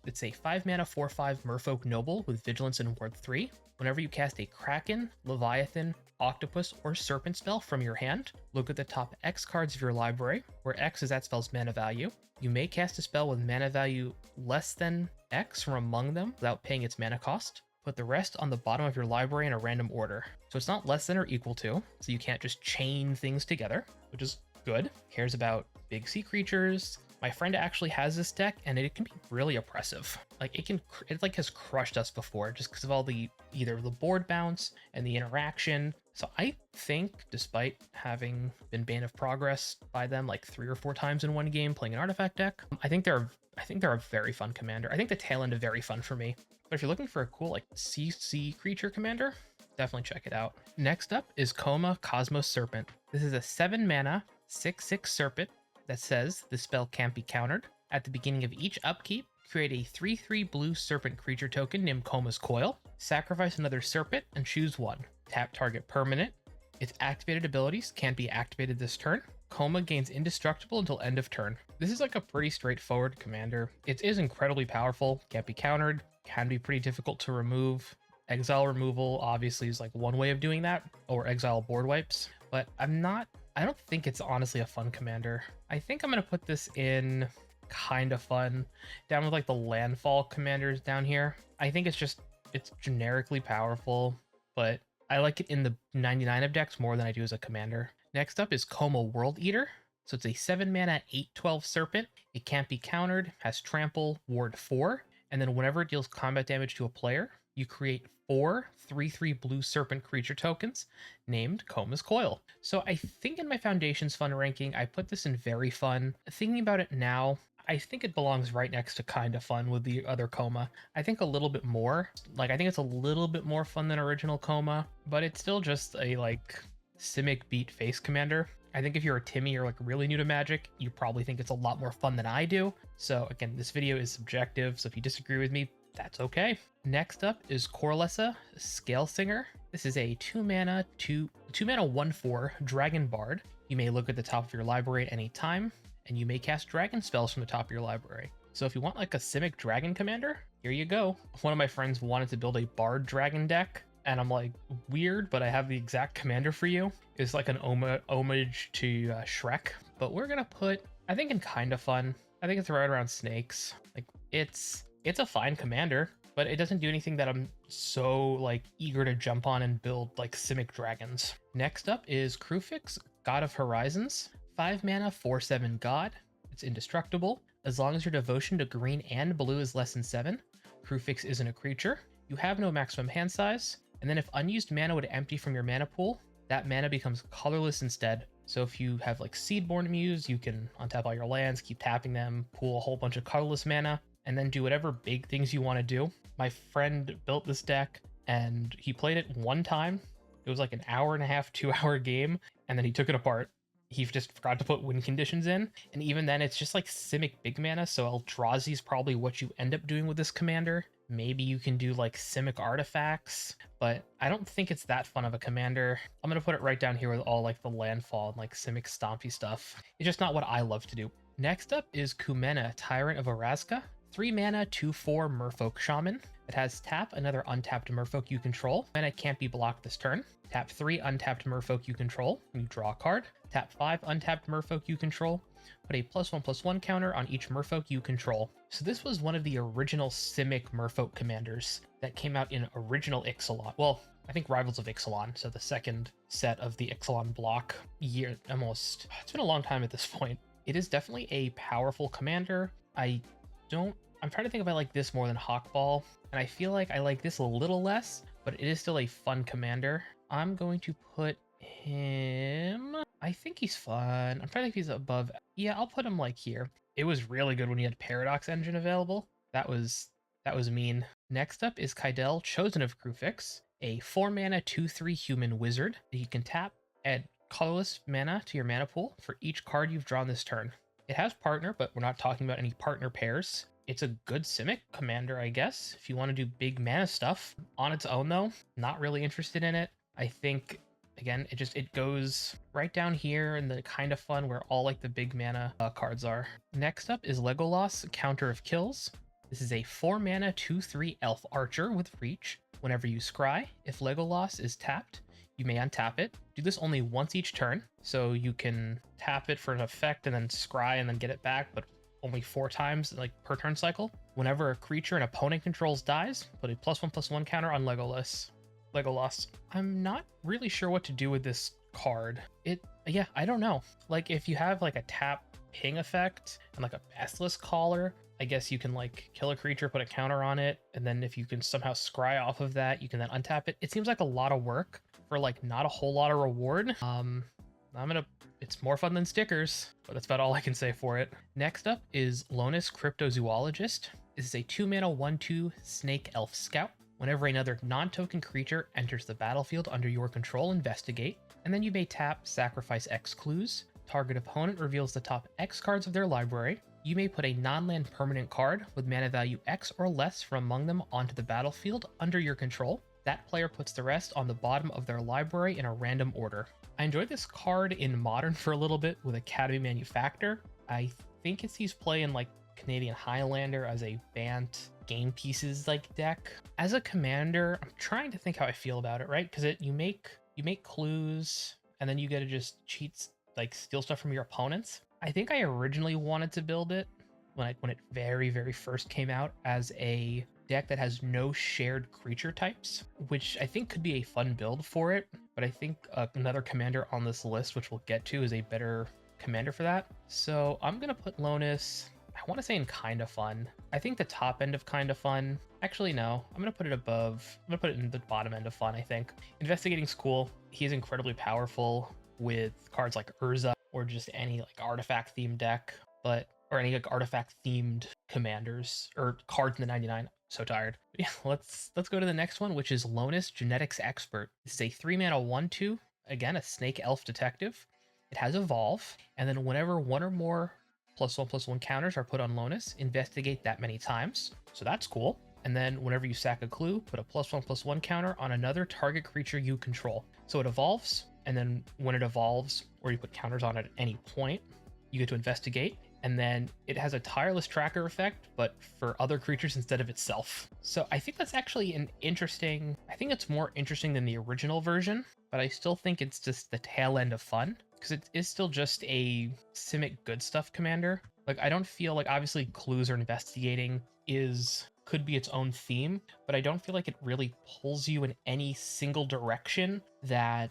It's a 5 mana 4/5 Merfolk Noble with Vigilance and Ward 3. Whenever you cast a Kraken, Leviathan, Octopus, or Serpent spell from your hand, look at the top X cards of your library, where X is that spell's mana value. You may cast a spell with mana value less than X from among them without paying its mana cost. Put the rest on the bottom of your library in a random order. So it's not less than or equal to, so you can't just chain things together, which is good. Cares about big sea creatures. My friend actually has this deck, and it can be really oppressive. Like it like has crushed us before, just because of all the either the board bounce and the interaction. So I think, despite having been Bane of Progress by them like 3 or 4 times in one game playing an artifact deck, I think they're a very fun commander. I think the tail end is very fun for me. But if you're looking for a cool like CC creature commander, definitely check it out. Next up is Koma Cosmos Serpent. This is a 7 mana 6/6 Serpent that says the spell can't be countered. At the beginning of each upkeep, create a 3/3 blue serpent creature token named Koma's Coil. Sacrifice another serpent and choose one. Tap target permanent. Its activated abilities can't be activated this turn. Koma gains indestructible until end of turn. This is like a pretty straightforward commander. It is incredibly powerful, can't be countered, can be pretty difficult to remove. Exile removal obviously is like one way of doing that, or exile board wipes, but I don't think it's honestly a fun commander. I think I'm going to put this in kind of fun, down with like the landfall commanders down here. I think it's generically powerful, but I like it in the 99 of decks more than I do as a commander. Next up is Koma World Eater. So it's a 7 mana 8/12 Serpent. It can't be countered, has Trample, Ward 4, and then whenever it deals combat damage to a player, you create 4 3/3 blue serpent creature tokens named Koma's Coil. So I think in my Foundations Fun ranking, I put this in very fun. Thinking about it now, I think it belongs right next to kind of fun with the other Koma. I think a little bit more. Like, I think it's a little bit more fun than original Koma, but it's still just a like Simic beat face commander. I think if you're a Timmy or like really new to Magic, you probably think it's a lot more fun than I do. So again, this video is subjective, so if you disagree with me, that's okay. Next up is Corlessa Scale Singer. This is a 2 mana 1/4 Dragon Bard. You may look at the top of your library at any time, and you may cast dragon spells from the top of your library. So if you want like a Simic dragon commander, here you go. One of my friends wanted to build a Bard dragon deck, and I'm like, weird, but I have the exact commander for you. It's like an homage to Shrek, but we're gonna put, I think in kind of fun. I think it's right around snakes. Like it's a fine commander, but it doesn't do anything that I'm so like eager to jump on and build like Simic dragons. Next up is Krufix, God of Horizons. 5 mana 4/7 God. It's indestructible. As long as your devotion to green and blue is less than 7, Krufix isn't a creature. You have no maximum hand size, and then if unused mana would empty from your mana pool, that mana becomes colorless instead. So if you have like Seedborn Muse, you can untap all your lands, keep tapping them, pool a whole bunch of colorless mana, and then do whatever big things you want to do. My friend built this deck, and he played it one time. It was like an hour and a half, 2-hour game, and then he took it apart. He just forgot to put win conditions in, and even then it's just like Simic big mana, so Eldrazi is probably what you end up doing with this commander. Maybe you can do like Simic artifacts, but I don't think it's that fun of a commander. I'm gonna put it right down here with all like the landfall and like Simic stompy stuff. It's just not what I love to do. Next up is Kumena, Tyrant of Orazca. 3 mana 2/4 Merfolk Shaman. It has tap another untapped Merfolk you control, and it can't be blocked this turn. Tap 3 untapped Merfolk you control, and you draw a card. Tap 5 untapped Merfolk you control. Put a +1/+1 counter on each Merfolk you control. So this was one of the original Simic Merfolk commanders that came out in original Ixalan. Well, I think Rivals of Ixalan, so the second set of the Ixalan block year, almost. It's been a long time at this point. It is definitely a powerful commander. I'm trying to think if I like this more than Hawkball, and I feel like I like this a little less, but it is still a fun commander. I'm going to put him, I think he's fun. I'm trying to think if he's above. Yeah, I'll put him like here. It was really good when he had Paradox Engine available. That was mean. Next up is Kaidel, Chosen of Krufix, a 4 mana 2/3 human wizard that you can tap, add colorless mana to your mana pool for each card you've drawn this turn. It has partner, but we're not talking about any partner pairs. It's a good Simic commander, I guess, if you want to do big mana stuff. On its own, though, not really interested in it. I think, again, it goes right down here in the kind of fun where all like the big mana cards are. Next up is Legolas, Counter of Kills. This is a 4 mana 2/3 elf archer with reach. Whenever you scry, if Legolas is tapped, you may untap it. Do this only once each turn, so you can tap it for an effect and then scry and then get it back, but only 4 times like per turn cycle. Whenever a creature an opponent controls dies, put a +1/+1 counter on Legolas. I'm not really sure what to do with this card. Yeah, I don't know. Like if you have like a tap ping effect and like a Basilisk Collar, I guess you can like kill a creature, put a counter on it, and then if you can somehow scry off of that, you can then untap it. It seems like a lot of work for like not a whole lot of reward. It's more fun than stickers, but that's about all I can say for it. Next up is Lonus Cryptozoologist. This is a 2 mana 1/2 Snake Elf Scout. Whenever another non-token creature enters the battlefield under your control, investigate, and then you may tap, sacrifice X clues. Target opponent reveals the top X cards of their library. You may put a non-land permanent card with mana value X or less from among them onto the battlefield under your control. That player puts the rest on the bottom of their library in a random order. I enjoyed this card in Modern for a little bit with Academy Manufactor. I think it sees play in like Canadian Highlander as a Bant game pieces like deck. As a commander, I'm trying to think how I feel about it, right? Because you make clues and then you get to just cheat, like steal stuff from your opponents. I think I originally wanted to build it when it very, very first came out as a deck that has no shared creature types, which I think could be a fun build for it. But I think another commander on this list, which we'll get to, is a better commander for that. So I'm gonna put Lonus, I want to say in kind of fun. I think the top end of kind of fun. Actually, no, I'm gonna put it above. I'm gonna put it in the bottom end of fun, I think. Investigating's cool. He's incredibly powerful with cards like Urza or just any like artifact themed deck, or any like artifact themed commanders or cards in the 99. So tired. But yeah, let's go to the next one, which is Lonus Genetics Expert. This is a 3 mana 1/2, again a Snake Elf Detective. It has Evolve, and then whenever one or more +1/+1 counters are put on Lonus, investigate that many times. So that's cool. And then whenever you sack a clue, put a +1/+1 counter on another target creature you control. So it evolves, and then when it evolves, or you put counters on it at any point, you get to investigate. And then it has a tireless tracker effect, but for other creatures instead of itself. So I think that's actually I think it's more interesting than the original version, but I still think it's just the tail end of fun, because it is still just a Simic good stuff commander. Like I don't feel like, obviously clues or investigating could be its own theme, but I don't feel like it really pulls you in any single direction that's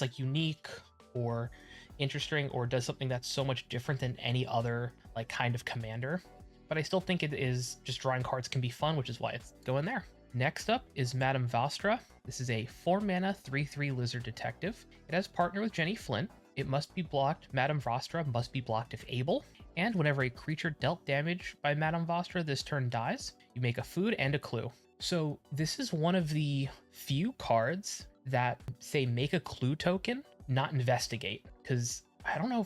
like unique or interesting or does something that's so much different than any other like kind of commander. But I still think it is just drawing cards can be fun, which is why it's going there. Next up is Madame Vostra. This is a 4 mana 3/3 lizard detective. It has partner with Jenny Flint. It must be blocked. Madame Vostra must be blocked if able. And whenever a creature dealt damage by Madame Vostra this turn dies, you make a food and a clue. So this is one of the few cards that say make a clue token, not investigate, because I don't know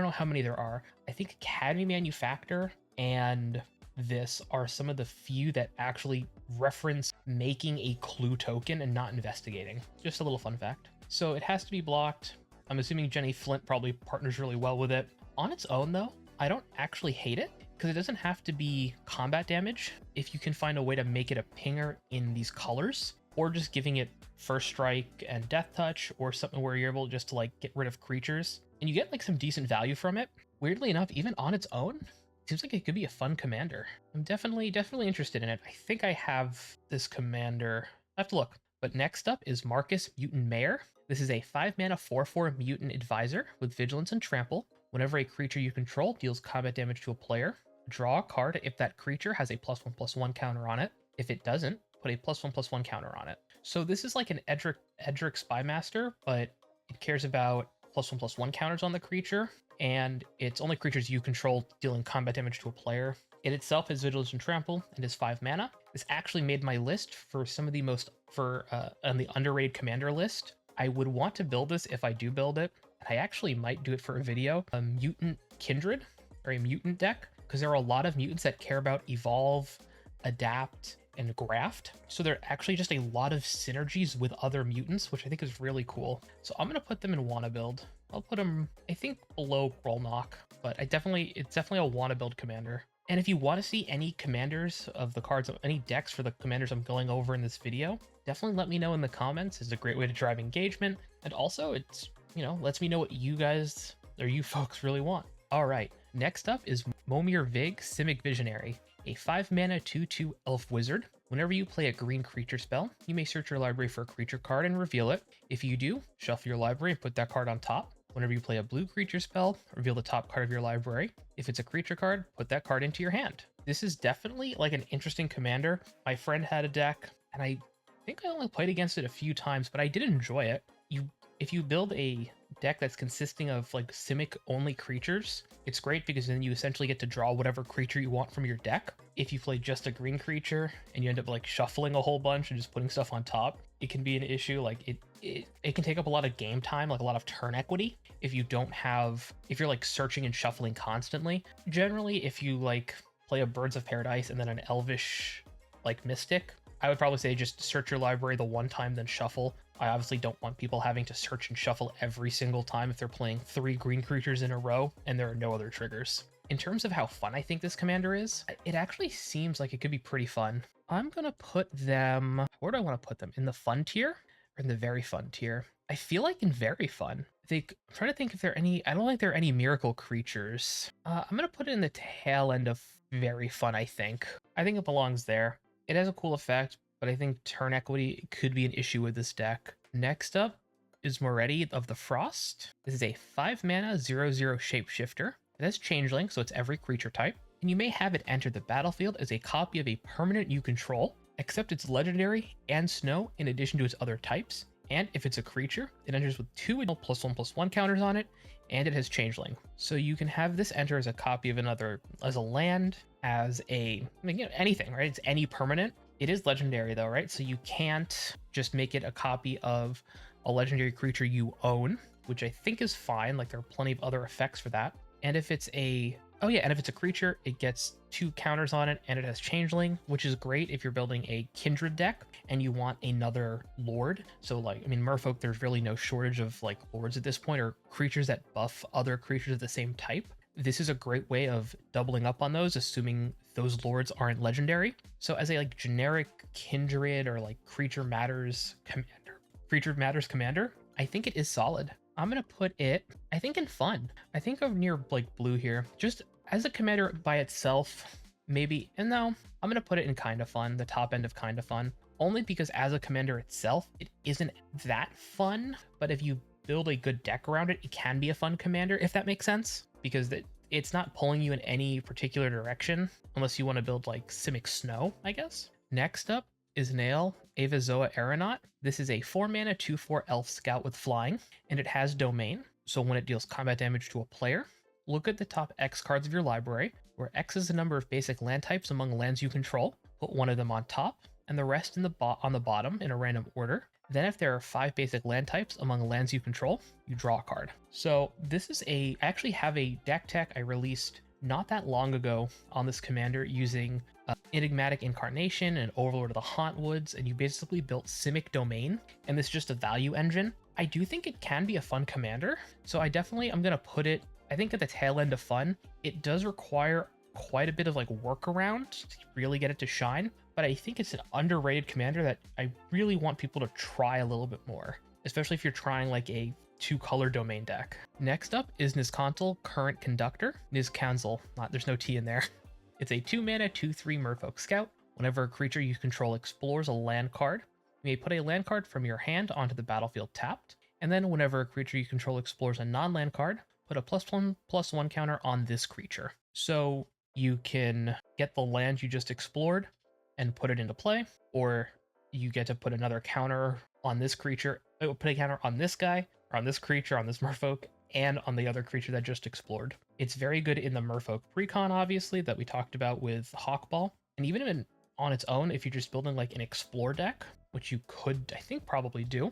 how many there are. I think Academy Manufactor and this are some of the few that actually reference making a clue token and not investigating. Just a little fun fact. So it has to be blocked. I'm assuming Jenny Flint probably partners really well with it. On its own though, I don't actually hate it, because it doesn't have to be combat damage. If you can find a way to make it a pinger in these colors, or just giving it first strike and death touch, or something where you're able just to like get rid of creatures and you get like some decent value from it. Weirdly enough, even on its own, it seems like it could be a fun commander. I'm definitely interested in it. I think I have this commander. I have to look. But next up is Marcus Mutant Mayor. This is a 5 mana 4/4 mutant advisor with vigilance and trample. Whenever a creature you control deals combat damage to a player, draw a card if that creature has a +1/+1 counter on it. If it doesn't, put a +1/+1 counter on it. So this is like an Edric Spymaster, but it cares about +1/+1 counters on the creature, and it's only creatures you control dealing combat damage to a player. It itself has vigilance and trample and is 5 mana. This actually made my list for some of the on the underrated commander list. I would want to build this if I do build it. I actually might do it for a video. A mutant kindred, or a mutant deck, because there are a lot of mutants that care about evolve, adapt, and graft. So there are actually just a lot of synergies with other mutants, which I think is really cool. So I'm gonna put them in wanna build. I'll put them, I think, below Roll Knock, but it's definitely a wanna build commander. And if you want to see any commanders of the cards, any decks for the commanders I'm going over in this video, definitely let me know in the comments. It's a great way to drive engagement. And also it's, lets me know what you guys or you folks really want. All right, next up is Momir Vig, Simic Visionary, a 5-mana 2/2 elf wizard. Whenever you play a green creature spell, you may search your library for a creature card and reveal it. If you do, shuffle your library and put that card on top. Whenever you play a blue creature spell, reveal the top card of your library. If it's a creature card, put that card into your hand. This is definitely like an interesting commander. My friend had a deck, and I think I only played against it a few times, but I did enjoy it. If you build a deck that's consisting of like Simic only creatures, it's great because then you essentially get to draw whatever creature you want from your deck. If you play just a green creature and you end up like shuffling a whole bunch and just putting stuff on top, it can be an issue. Like it can take up a lot of game time, like a lot of turn equity. If you're like searching and shuffling constantly. Generally, if you like play a Birds of Paradise and then an Elvish like Mystic, I would probably say just search your library the one time, then shuffle. I obviously don't want people having to search and shuffle every single time if they're playing 3 green creatures in a row and there are no other triggers. In terms of how fun I think this commander is, it actually seems like it could be pretty fun. I'm gonna put them, where do I want to put them? In the fun tier or in the very fun tier? I feel like in very fun. I'm trying to think if there are any, I don't think there are any miracle creatures. I'm gonna put it in the tail end of very fun, I think. I think it belongs there. It has a cool effect, but I think turn equity could be an issue with this deck. Next up is Moretti of the Frost. This is a 5-mana 0/0 shapeshifter. It has changeling, so it's every creature type. And you may have it enter the battlefield as a copy of a permanent you control, except it's legendary and snow in addition to its other types. And if it's a creature, it enters with 2 +1/+1 counters on it, and it has changeling. So you can have this enter as a copy of another, as a land, as a, anything, right? It's any permanent. It is legendary though, right? So you can't just make it a copy of a legendary creature you own, which I think is fine. Like there are plenty of other effects for that. And if it's a creature, it gets 2 counters on it and it has changeling, which is great if you're building a kindred deck and you want another lord. So like, Merfolk, there's really no shortage of like lords at this point, or creatures that buff other creatures of the same type. This is a great way of doubling up on those, assuming those lords aren't legendary. So as a like generic kindred or like creature matters commander, I think it is solid. I'm gonna put it, I think, in fun. I think I'm near like blue here. Just as a commander by itself, maybe, and no, I'm gonna put it in kind of fun, the top end of kind of fun, only because as a commander itself, it isn't that fun. But if you build a good deck around it, it can be a fun commander, if that makes sense, because it's not pulling you in any particular direction unless you want to build like Simic Snow, I guess. Next up is Nail, Avazoa Aeronaut. This is a 4-mana 2/4 elf scout with flying, and it has domain. So when it deals combat damage to a player, look at the top X cards of your library, where X is the number of basic land types among lands you control. Put one of them on top, and the rest on the bottom in a random order. Then if there are 5 basic land types among lands you control, you draw a card. So this is I actually have a deck tech I released not that long ago on this commander using Enigmatic Incarnation and Overlord of the Hauntwoods, and you basically built Simic Domain, and this is just a value engine. I do think it can be a fun commander, so I'm gonna put it, I think, at the tail end of fun. It does require quite a bit of like workaround to really get it to shine, but I think it's an underrated commander that I really want people to try a little bit more, especially if you're trying like a 2-color domain deck. Next up is Nizkantal, Current Conductor. Nizkantal, there's no T in there. It's a 2-mana 2/3 Merfolk Scout. Whenever a creature you control explores a land card, you may put a land card from your hand onto the battlefield tapped, and then whenever a creature you control explores a non-land card, put a +1/+1 counter on this creature. So you can get the land you just explored and put it into play, or you get to put another counter on this creature, put a counter on this guy, or on this creature, on this Merfolk, and on the other creature that just explored. It's very good in the Merfolk precon, obviously, that we talked about with Hawkball, and even on its own, if you're just building like an explore deck, which you could, I think, probably do,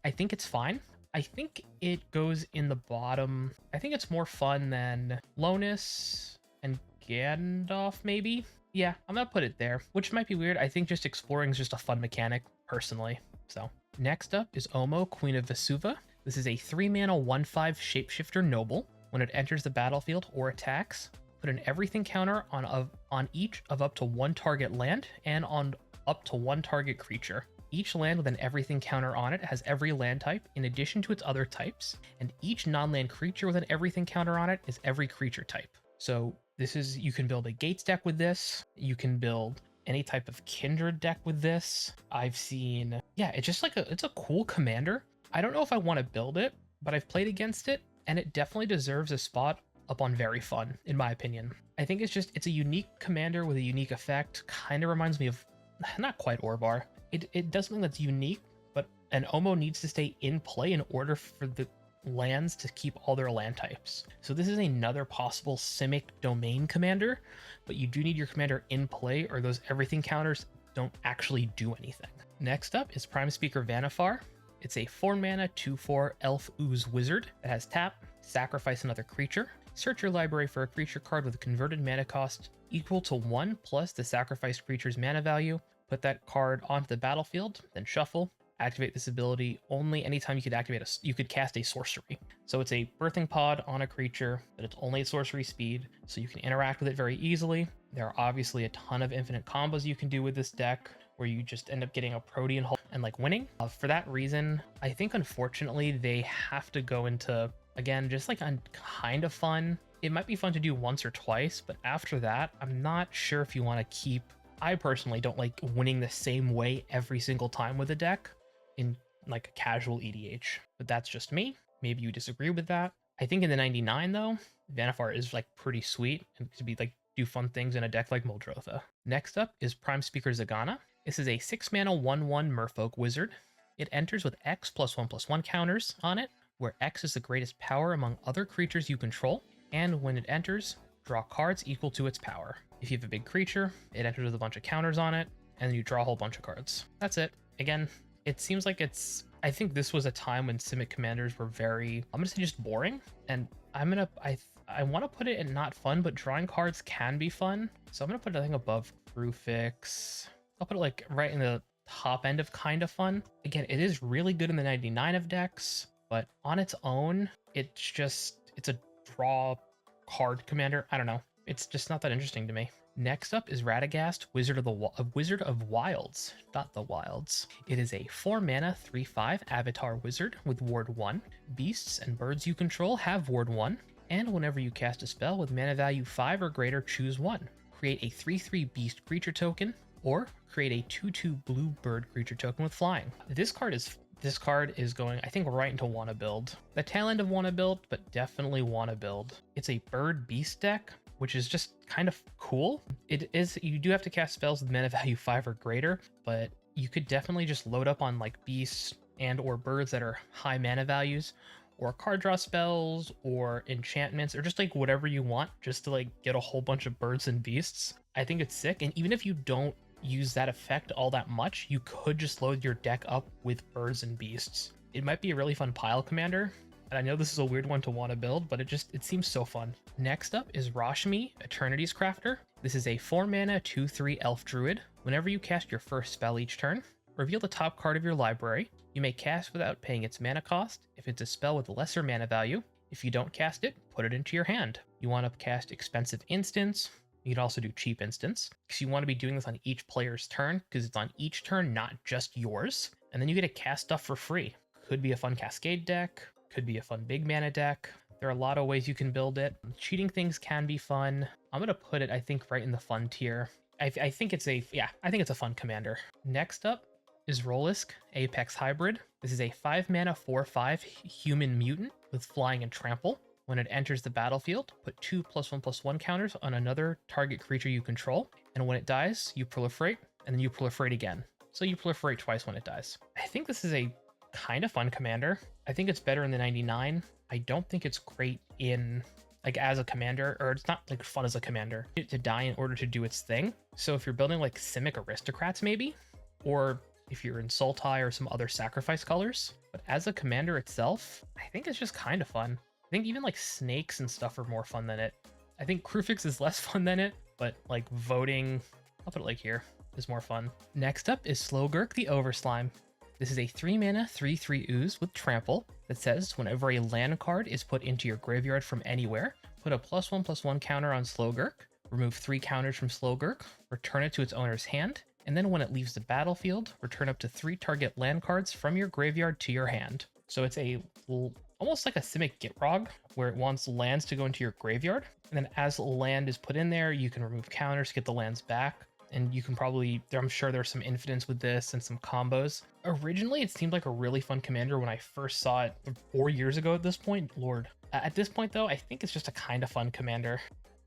I think it's fine. I think it goes in the bottom. I think it's more fun than Lonus and Gandalf, maybe. Yeah, I'm gonna put it there, which might be weird. I think just exploring is just a fun mechanic, personally. So next up is Omo, Queen of Vesuva. This is a 3-mana 1/5 shapeshifter noble. When it enters the battlefield or attacks, Put an everything counter on each of up to one target land and on up to one target creature. Each land with an everything counter on it has every land type in addition to its other types, and each non-land creature with an everything counter on it is every creature type. So this is, you can build a Gates deck with this, you can build any type of Kindred deck with this. I've seen, yeah, it's just like it's a cool commander. I don't know if I want to build it, but I've played against it, and it definitely deserves a spot up on very fun, in my opinion. I think it's a unique commander with a unique effect. Kind of reminds me of, not quite Orvar. It does something that's unique, but an Omo needs to stay in play in order for the lands to keep all their land types. So this is another possible Simic domain commander, but you do need your commander in play or those everything counters don't actually do anything. Next up is Prime Speaker Vannifar. It's a 4-mana 2/4 Elf Ooze Wizard that has tap, sacrifice another creature, search your library for a creature card with a converted mana cost equal to 1 plus the sacrificed creature's mana value. Put that card onto the battlefield, then shuffle. Activate this ability only anytime you could cast a sorcery. So it's a birthing pod on a creature, but it's only at sorcery speed, so you can interact with it very easily. There are obviously a ton of infinite combos you can do with this deck, where you just end up getting a Protean Hull and like winning. For that reason, I think unfortunately they have to go into, again, just like a kind of fun. It might be fun to do once or twice, but after that, I'm not sure if you want to keep. I personally don't like winning the same way every single time with a deck in like a casual EDH, but that's just me. Maybe you disagree with that. I think in the 99 though, Vannifar is like pretty sweet and to be like do fun things in a deck like Muldrotha. Next up is Prime Speaker Zagana. This is a 6-mana 1/1 Merfolk Wizard. It enters with X +1/+1 counters on it, where X is the greatest power among other creatures you control, and when it enters, draw cards equal to its power. If you have a big creature, it enters with a bunch of counters on it, and then you draw a whole bunch of cards. That's it. Again, it seems like I think this was a time when Simic commanders were very, I'm gonna say just boring, and I want to put it in not fun, but drawing cards can be fun. So I'm gonna put it, I think, above Crucifix. I'll put it like right in the top end of kind of fun. Again, it is really good in the 99 of decks, but on its own, it's a draw card commander. I don't know. It's just not that interesting to me. Next up is Radagast, Wizard of Wilds, not the Wilds. It is a 4-mana 3/5 Avatar Wizard with Ward 1. Beasts and birds you control have Ward 1, and whenever you cast a spell with mana value 5 or greater, choose one. Create a 3/3 Beast creature token, or create a 2/2 blue bird creature token with flying. This card is going, I think, right into Wanna Build. The tail end of Wanna Build, but definitely Wanna Build. It's a bird beast deck, which is just kind of cool. You do have to cast spells with mana value 5 or greater, but you could definitely just load up on like beasts and or birds that are high mana values, or card draw spells, or enchantments, or just like whatever you want, just to like get a whole bunch of birds and beasts. I think it's sick, and even if you don't use that effect all that much, you could just load your deck up with birds and beasts. It might be a really fun pile commander, and I know this is a weird one to want to build, but it seems so fun. Next up is Rashmi, Eternity's Crafter. This is a 4-mana 2/3 Elf Druid. Whenever you cast your first spell each turn, reveal the top card of your library. You may cast without paying its mana cost if it's a spell with lesser mana value. If you don't cast it, put it into your hand. You want to cast expensive instants. You can also do cheap instants, because you want to be doing this on each player's turn, because it's on each turn, not just yours. And then you get to cast stuff for free. Could be a fun Cascade deck, could be a fun big mana deck. There are a lot of ways you can build it. Cheating things can be fun. I'm going to put it, I think, right in the fun tier. I think it's a fun commander. Next up is Rolisk, Apex Hybrid. This is a 5-mana 4/5 human mutant with flying and trample. When it enters the battlefield, put 2 +1/+1 counters on another target creature you control, and when it dies, you proliferate, and then you proliferate again. So you proliferate twice when it dies. I think this is a kind of fun commander. I think it's better in the 99. I don't think it's great in, like, as a commander, or it's not, like, fun as a commander to die in order to do its thing. So if you're building, like, Simic Aristocrats, maybe, or if you're in Sultai or some other sacrifice colors, but as a commander itself, I think it's just kind of fun. I think even like snakes and stuff are more fun than it. I think Crucifix is less fun than it, but like voting, I'll put it like here, is more fun. Next up is Slogurk the Overslime. This is a 3-mana 3/3 ooze with trample that says whenever a land card is put into your graveyard from anywhere, put a +1/+1 counter on Slogurk, remove 3 counters from Slogurk, return it to its owner's hand, and then when it leaves the battlefield, return up to 3 target land cards from your graveyard to your hand. So it's almost like a Simic Gitrog, where it wants lands to go into your graveyard, and then as a land is put in there, you can remove counters, get the lands back, and you can probably, I'm sure there's some infinites with this and some combos. Originally, it seemed like a really fun commander when I first saw it 4 years ago at this point. Lord. At this point, though, I think it's just a kind of fun commander.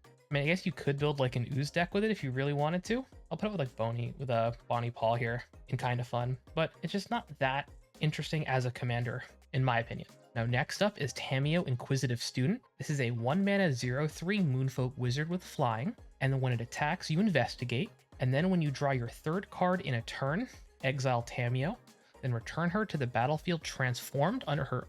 I mean, I guess you could build like an Ooze deck with it if you really wanted to. I'll put it with like Bonnie Paul here in kind of fun, but it's just not that interesting as a commander, in my opinion. Now, next up is Tamiyo, Inquisitive Student. This is a 1-mana 0/3 Moonfolk Wizard with flying, and then when it attacks, you investigate, and then when you draw your 3rd card in a turn, exile Tamiyo, then return her to the battlefield transformed under her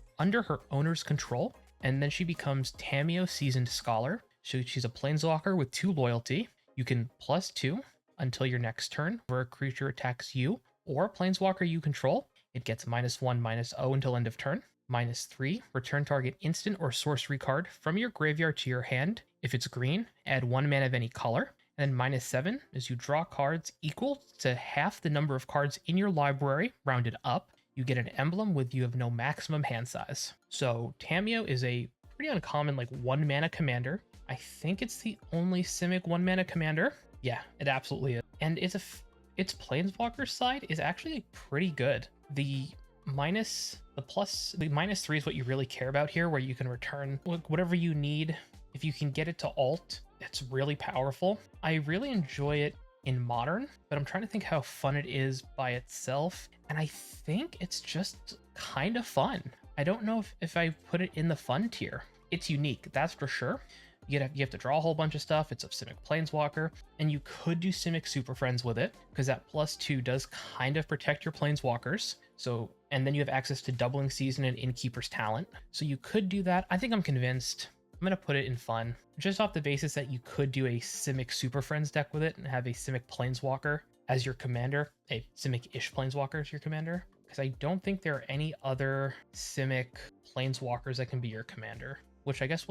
owner's control, and then she becomes Tamiyo, Seasoned Scholar. So she's a planeswalker with 2 loyalty. You can +2 until your next turn, where a creature attacks you or a planeswalker you control. It gets -1/-0 until end of turn. -3, return target instant or sorcery card from your graveyard to your hand. If it's green, add 1 mana of any color. And then -7 is you draw cards equal to half the number of cards in your library, rounded up. You get an emblem with you have no maximum hand size. So Tamiyo is a pretty uncommon like 1-mana commander. I think it's the only Simic 1-mana commander. Yeah, it absolutely is. And its planeswalker side is actually like, pretty good. The -3 is what you really care about here, where you can return whatever you need. If you can get it to alt, it's really powerful. I really enjoy it in Modern, but I'm trying to think how fun it is by itself. And I think it's just kind of fun. I don't know if I put it in the fun tier. It's unique, that's for sure. You have to draw a whole bunch of stuff. It's a Simic Planeswalker, and you could do Simic Super Friends with it, because that +2 does kind of protect your Planeswalkers. So, and then you have access to Doubling Season and Innkeeper's Talent. So you could do that. I think I'm convinced. I'm going to put it in fun, just off the basis that you could do a Simic Super Friends deck with it and have a Simic Planeswalker as your commander, a Simic-ish Planeswalker as your commander, because I don't think there are any other Simic Planeswalkers that can be your commander, which I guess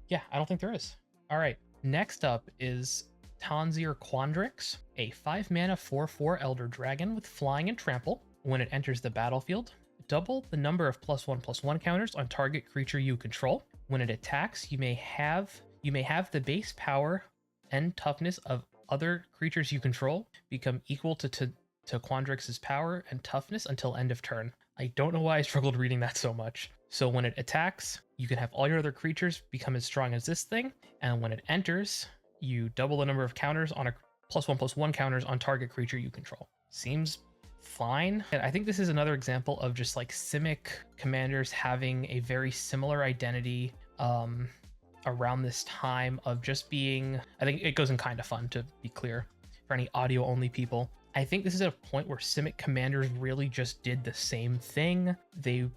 yeah, I don't think there is. All right, next up is Tanzir Quandrix, a 5-mana 4/4 Elder Dragon with flying and trample. When it enters the battlefield, double the number of +1/+1 counters on target creature you control. When it attacks, you may have the base power and toughness of other creatures you control become equal to Quandrix's power and toughness until end of turn. I don't know why I struggled reading that so much. So when it attacks, you can have all your other creatures become as strong as this thing, and when it enters, you double the number of counters on a +1/+1 counters on target creature you control. Seems fine. And I think this is another example of just like Simic commanders having a very similar identity around this time of just being, I think it goes in kind of fun, to be clear, for any audio only people. I think this is at a point where Simic commanders really just did the same thing. They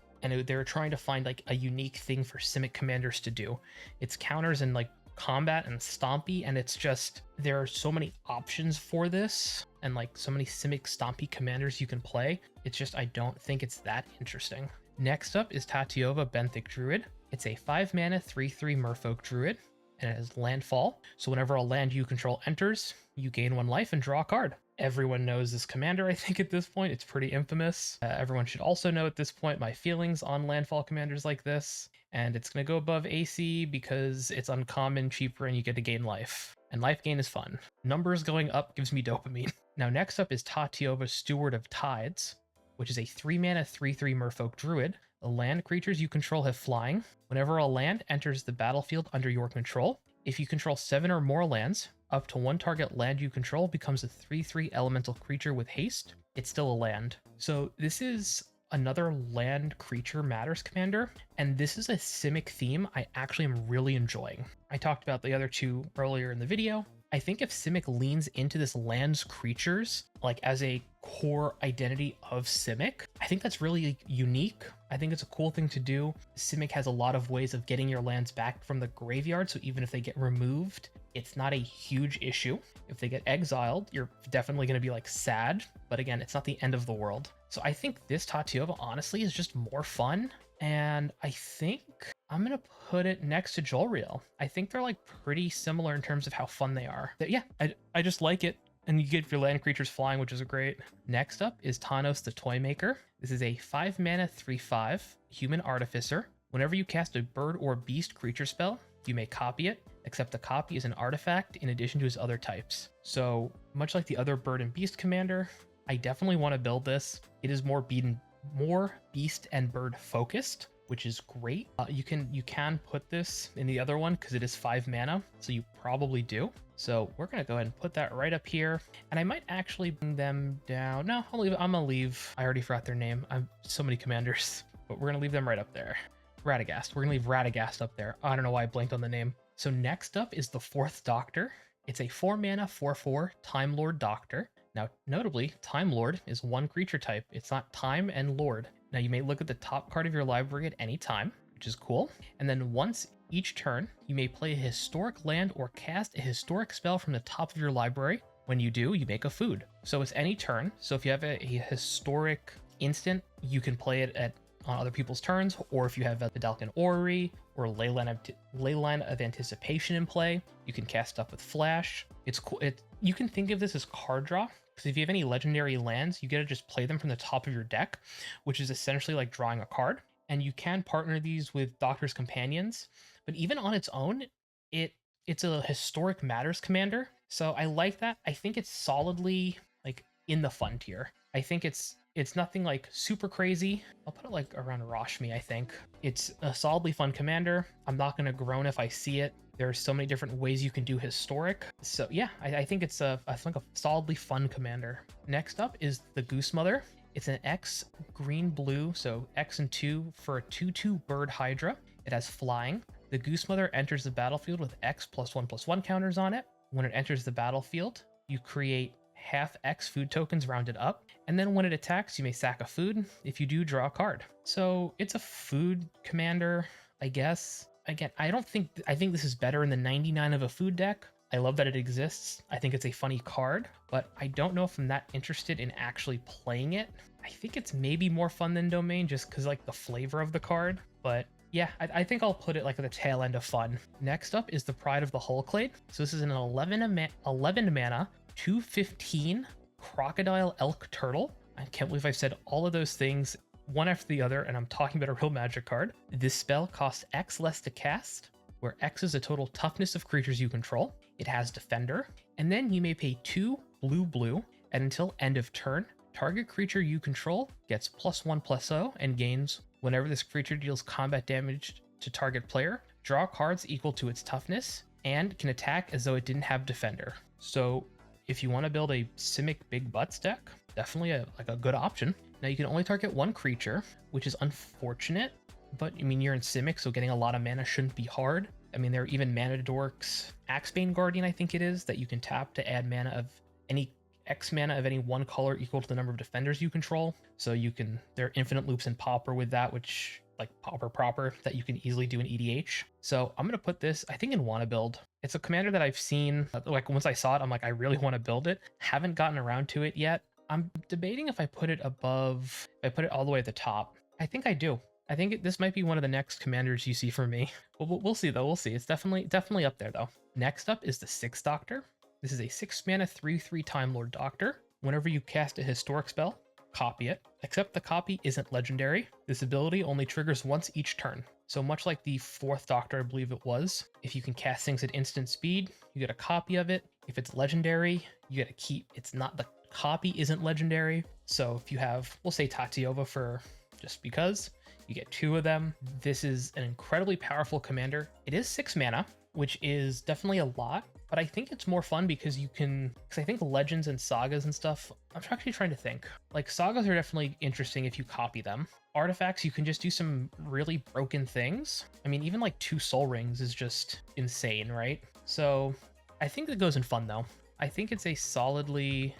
were trying to find like a unique thing for Simic commanders to do. It's counters and like combat and stompy, and it's just, there are so many options for this and like so many Simic stompy commanders you can play. It's just, I don't think it's that interesting. Next up is Tatyova, Benthic Druid. It's a 5-mana 3/3 Merfolk Druid, and it has landfall. So whenever a land you control enters, you gain 1 life and draw a card. Everyone knows this commander, I think, at this point. It's pretty infamous. Everyone should also know at this point my feelings on landfall commanders like this. And it's going to go above AC because it's uncommon, cheaper, and you get to gain life. And life gain is fun. Numbers going up gives me dopamine. Now, next up is Tatyova, Steward of Tides, which is a 3-mana 3/3 Merfolk Druid. The land creatures you control have flying. Whenever a land enters the battlefield under your control, if you control 7 or more lands, up to 1 target land you control becomes a 3/3 elemental creature with haste. It's still a land. So this is another land creature matters commander, and this is a Simic theme I actually am really enjoying. I talked about the other two earlier in the video. I think if Simic leans into this lands creatures like as a core identity of Simic, I think that's really unique. I think it's a cool thing to do. Simic has a lot of ways of getting your lands back from the graveyard, so even if they get removed, it's not a huge issue. If they get exiled, you're definitely going to be like sad, but again, it's not the end of the world. So I think this Tatyova honestly is just more fun. And I think I'm gonna put it next to Jolreal. I think they're like pretty similar in terms of how fun they are. Yeah, I just like it. And you get your land creatures flying, which is great. Next up is Thanos the Toy Maker. This is a 5 mana 3/5 human artificer. Whenever you cast a bird or beast creature spell, you may copy it, except the copy is an artifact in addition to its other types. So much like the other bird and beast commander, I definitely want to build this. It is more beast and bird focused, which is great. You can put this in the other one because it is 5 mana, so you probably do. So we're gonna go ahead and put that right up here, and I might actually bring them down. No, I'm gonna leave. I already forgot their name. I'm so many commanders, but we're gonna leave them right up there. Radagast. We're gonna leave Radagast up there. I don't know why I blanked on the name. So next up is the 4th Doctor. It's a 4 mana 4/4 Time Lord Doctor. Now, notably, Time Lord is one creature type. It's not Time and Lord. Now, you may look at the top card of your library at any time, which is cool. And then once each turn, you may play a historic land or cast a historic spell from the top of your library. When you do, you make a food. So it's any turn. So if you have a historic instant, you can play it on other people's turns, or if you have a Vidalcan Orrery or Leyline of Anticipation in play, you can cast stuff with Flash. It's cool. You can think of this as card draw, because if you have any legendary lands, you get to just play them from the top of your deck, which is essentially like drawing a card. And you can partner these with Doctor's Companions, but even on its own, it's a Historic Matters commander. So I like that. I think it's solidly like in the fun tier. I think it's nothing like super crazy. I'll put it like around Rashmi, I think. It's a solidly fun commander. I'm not going to groan if I see it. There's so many different ways you can do historic. So yeah, I think it's a solidly fun commander. Next up is the Goose Mother. It's an X green blue, so X and 2 for a 2/2 bird Hydra. It has flying. The Goose Mother enters the battlefield with X +1/+1 counters on it. When it enters the battlefield, you create half X food tokens rounded up, and then when it attacks, you may sack a food. If you do, draw a card. So it's a food commander, I guess. Again, I think this is better in the 99 of a food deck. I love that it exists. I think it's a funny card, but I don't know if I'm that interested in actually playing it. I think it's maybe more fun than Domain just because like the flavor of the card, but yeah, I think I'll put it like at the tail end of fun. Next up is the Pride of the Hullclade. So this is an 11 mana 2/15 Crocodile Elk Turtle. I can't believe I've said all of those things one after the other, and I'm talking about a real Magic card. This spell costs X less to cast, where X is the total toughness of creatures you control. It has Defender, and then you may pay 2 blue, and until end of turn, target creature you control gets +1/+0 and gains whenever this creature deals combat damage to target player. Draw cards equal to its toughness, and can attack as though it didn't have Defender. So if you want to build a Simic Big Butts deck, definitely a good option. Now you can only target one creature, which is unfortunate, but I mean, you're in Simic, so getting a lot of mana shouldn't be hard. I mean, there are even mana dorks, Axebane Guardian, I think it is, that you can tap to add mana of any X mana of any one color equal to the number of defenders you control. So there are infinite loops in Pauper with that, which like Pauper proper, that you can easily do in EDH. So I'm going to put this, I think, in Wanna Build. It's a commander that I've seen, like once I saw it, I'm like, I really want to build it. Haven't gotten around to it yet. I'm debating if I put it above, if I put it all the way at the top. I think I do. I think this might be one of the next commanders you see from me. We'll see though. We'll see. It's definitely up there though. Next up is the 6th Doctor. This is a 6 mana 3/3 Time Lord Doctor. Whenever you cast a historic spell, copy it, except the copy isn't legendary. This ability only triggers once each turn. So much like the 4th Doctor, I believe it was, if you can cast things at instant speed, you get a copy of it. If it's legendary, you get to keep, the copy isn't legendary. So if you have, we'll say Tatiova for just because, you get 2 of them. This is an incredibly powerful commander. It is 6 mana, which is definitely a lot, but I think it's more fun because I think legends and sagas and stuff, I'm actually trying to think. Like sagas are definitely interesting if you copy them. Artifacts, you can just do some really broken things. I mean, even like 2 soul rings is just insane, right? So I think it goes in fun though. I think it's a solidly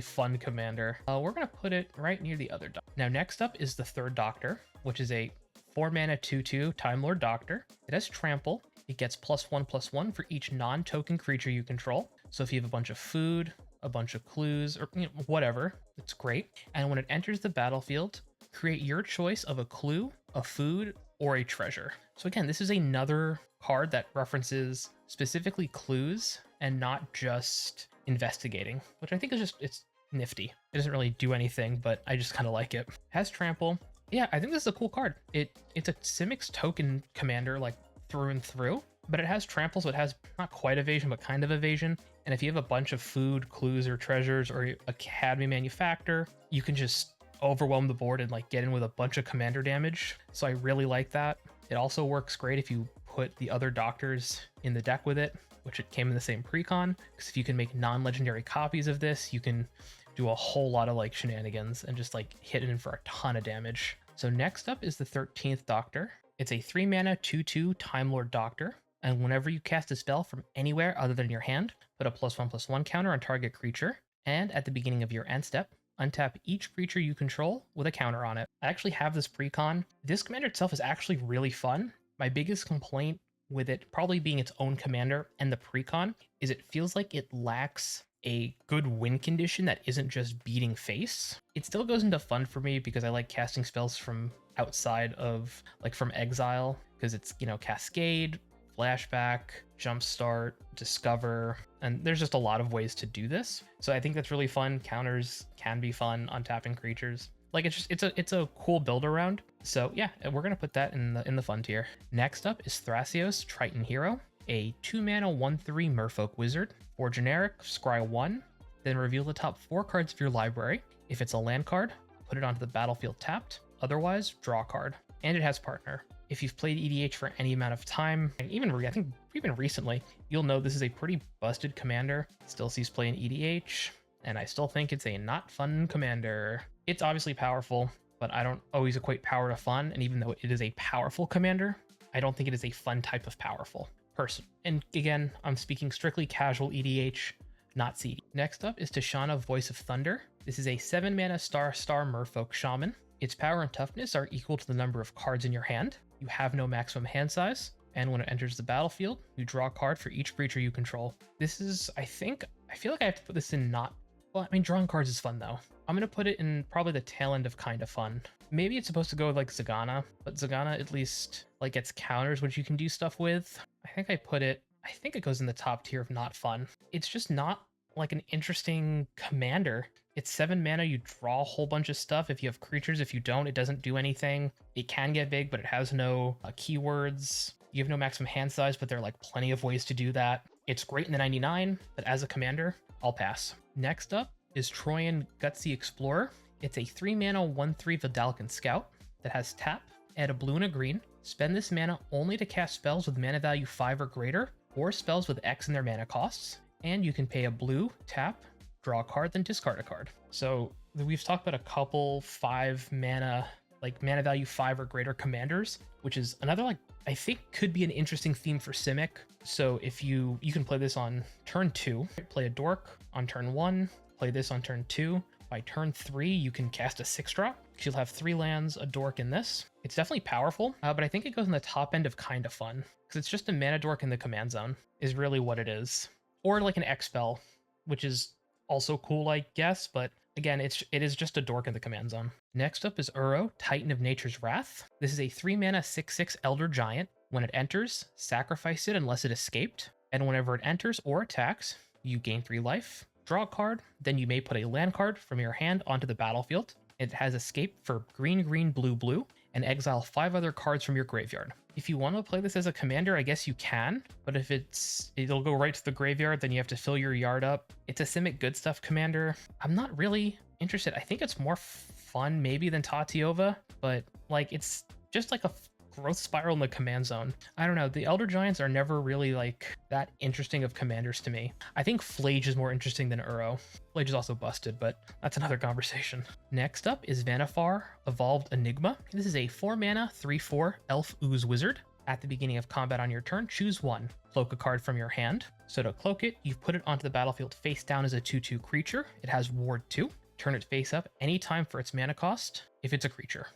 fun commander. We're gonna put it right near the other doctor. Now next up is the 3rd Doctor, which is a 4 mana 2/2 Time Lord Doctor. It has Trample. It gets +1/+1 for each non-token creature you control. So if you have a bunch of food, a bunch of clues, or whatever, it's great. And when it enters the battlefield, Create your choice of a clue, a food, or a treasure. So again, this is another card that references specifically clues and not just investigating, which I think is just, it's nifty. It doesn't really do anything, but I just kind of like it. Has trample. Yeah, I think this is a cool card. It's a Simic's token commander, like through and through, but it has trample, so it has not quite evasion, but kind of evasion. And if you have a bunch of food, clues, or treasures, or Academy Manufactor, you can just overwhelm the board and like get in with a bunch of commander damage. So I really like that. It also works great if you put the other doctors in the deck with it, which it came in the same precon, because if you can make non-legendary copies of this, you can do a whole lot of like shenanigans and just like hit it in for a ton of damage. So next up is the 13th Doctor. It's a 3 mana 2/2 Time Lord Doctor, and whenever you cast a spell from anywhere other than your hand, put a +1/+1 counter on target creature, and at the beginning of your end step, untap each creature you control with a counter on it. I actually have this precon. This commander itself is actually really fun. My biggest complaint with it probably being its own commander and the precon is it feels like it lacks a good win condition that isn't just beating face. It still goes into fun for me because I like casting spells from outside of, like from exile, because it's, you know, Cascade, Flashback, Jumpstart, Discover, and there's just a lot of ways to do this. So I think that's really fun. Counters can be fun on tapping creatures. Like it's a cool build around. So yeah, we're gonna put that in the fun tier. Next up is Thrasios, Triton Hero, a 2 mana 1/3 Merfolk Wizard. For generic, scry 1, then reveal the top 4 cards of your library. If it's a land card, put it onto the battlefield tapped. Otherwise, draw a card. And it has partner. If you've played EDH for any amount of time, and I think even recently, you'll know this is a pretty busted commander. Still sees play in EDH, and I still think it's a not fun commander. It's obviously powerful, but I don't always equate power to fun, and even though it is a powerful commander, I don't think it is a fun type of powerful person. And again, I'm speaking strictly casual EDH, not CD. Next up is Tishana, Voice of Thunder. This is a 7 mana star Merfolk Shaman. Its power and toughness are equal to the number of cards in your hand. You have no maximum hand size, and when it enters the battlefield, you draw a card for each creature you control. This is, I feel like I have to put this in not, well, I mean, drawing cards is fun though. I'm gonna put it in probably the tail end of kind of fun. Maybe it's supposed to go with like Zagana, but Zagana at least like gets counters, which you can do stuff with. I think it goes in the top tier of not fun. It's just not like an interesting commander. It's 7 mana, you draw a whole bunch of stuff. If you have creatures, if you don't, it doesn't do anything. It can get big, but it has no keywords. You have no maximum hand size, but there are like plenty of ways to do that. It's great in the 99, but as a commander, I'll pass. Next up is Troyan, Gutsy Explorer. It's a 3 mana 1/3 Vidalcan Scout that has tap, add a blue and a green. Spend this mana only to cast spells with mana value 5 or greater, or spells with X in their mana costs. And you can pay a blue, tap, draw a card, then discard a card. So we've talked about a couple 5 mana, like mana value 5 or greater commanders, which is another, like, I think could be an interesting theme for Simic. So if you can play this on turn 2, play a dork on turn 1, play this on turn 2. By turn 3, you can cast a 6-drop. You'll have 3 lands, a dork in this. It's definitely powerful, but I think it goes in the top end of kind of fun, because it's just a mana dork in the command zone is really what it is. Or like an X spell, which is also cool, I guess, but again, it is just a dork in the command zone. Next up is Uro, Titan of Nature's Wrath. This is a 3 mana 6/6 Elder Giant. When it enters, sacrifice it unless it escaped, and whenever it enters or attacks, you gain 3 life. Draw a card, then you may put a land card from your hand onto the battlefield. It has escape for green, green, blue, blue, and exile 5 other cards from your graveyard. If you want to play this as a commander, I guess you can, but if it'll go right to the graveyard, then you have to fill your yard up. It's a Simic good stuff commander. I'm not really interested. I think it's more fun maybe than Tatiova, but like it's just like a growth spiral in the command zone. I don't know. The Elder Giants are never really like that interesting of commanders to me. I think Flage is more interesting than Uro. Flage is also busted, but that's another conversation. Next up is Vannifar, Evolved Enigma. This is a 4 mana 3/4 Elf Ooze Wizard. At the beginning of combat on your turn, choose one. Cloak a card from your hand. So to cloak it, you put it onto the battlefield face down as a 2/2 creature. It has Ward 2. Turn it face up anytime for its mana cost if it's a creature.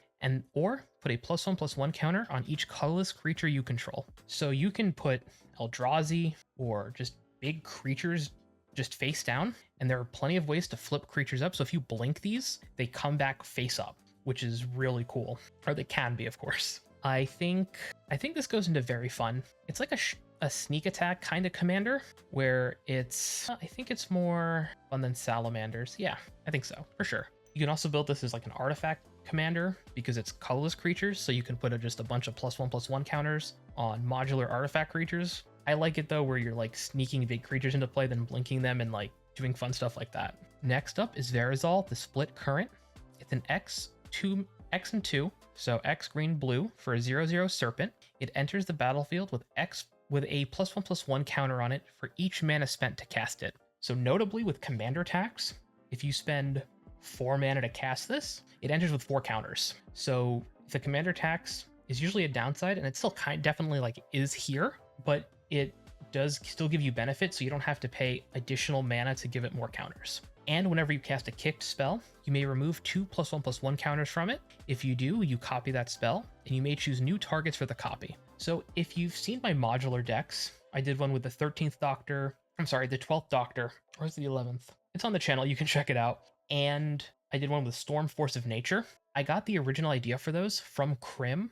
Or put a +1/+1 counter on each colorless creature you control. So you can put Eldrazi or just big creatures just face down, and there are plenty of ways to flip creatures up. So if you blink these, they come back face up, which is really cool. Or they can be, of course. I think this goes into very fun. It's like a sneak attack kind of commander where it's, I think it's more fun than salamanders. Yeah, I think so, for sure. You can also build this as like an artifact commander because it's colorless creatures, so you can put just a bunch of +1/+1 counters on modular artifact creatures. I like it though where you're like sneaking big creatures into play, then blinking them and like doing fun stuff like that. Next up is Verizal, the Split Current. It's an X and 2, so X green blue for a 0/0 serpent. It enters the battlefield with a +1/+1 counter on it for each mana spent to cast it. So notably with commander attacks, if you spend 4 mana to cast this, it enters with 4 counters. So the commander tax is usually a downside, and it still definitely like is here, but it does still give you benefit, so you don't have to pay additional mana to give it more counters. And whenever you cast a kicked spell, you may remove 2 +1/+1 counters from it. If you do, you copy that spell, and you may choose new targets for the copy. So if you've seen my modular decks, I did one with the 13th Doctor, the 12th Doctor, or is it the 11th? It's on the channel, you can check it out. And I did one with Storm Force of Nature. I got the original idea for those from Tomer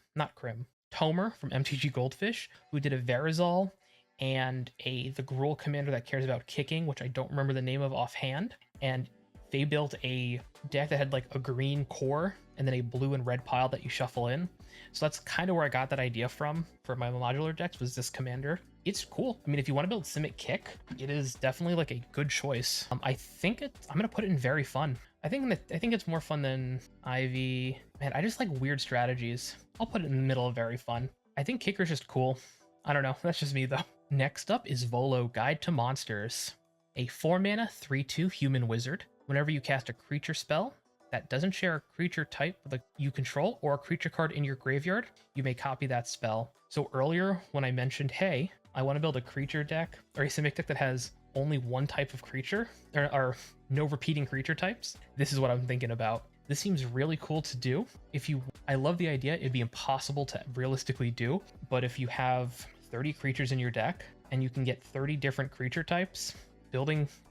from MTG Goldfish, who did a Verizal and the Gruul commander that cares about kicking, which I don't remember the name of offhand. And they built a deck that had like a green core and then a blue and red pile that you shuffle in. So that's kind of where I got that idea from for my modular decks, was this commander. It's cool. I mean, if you want to build Simic Kick, it is definitely like a good choice. I'm gonna put it in very fun. I think it's more fun than Ivy. Man, I just like weird strategies. I'll put it in the middle of very fun. I think Kicker's just cool. I don't know. That's just me though. Next up is Volo, Guide to Monsters. A 4-mana 3/2 human wizard. Whenever you cast a creature spell that doesn't share a creature type that you control or a creature card in your graveyard, you may copy that spell. So earlier when I mentioned, hey, I want to build a creature deck or a Simic deck that has only one type of creature or no repeating creature types, this is what I'm thinking about. This seems really cool to do. I love the idea. It'd be impossible to realistically do, but if you have 30 creatures in your deck and you can get 30 different creature types,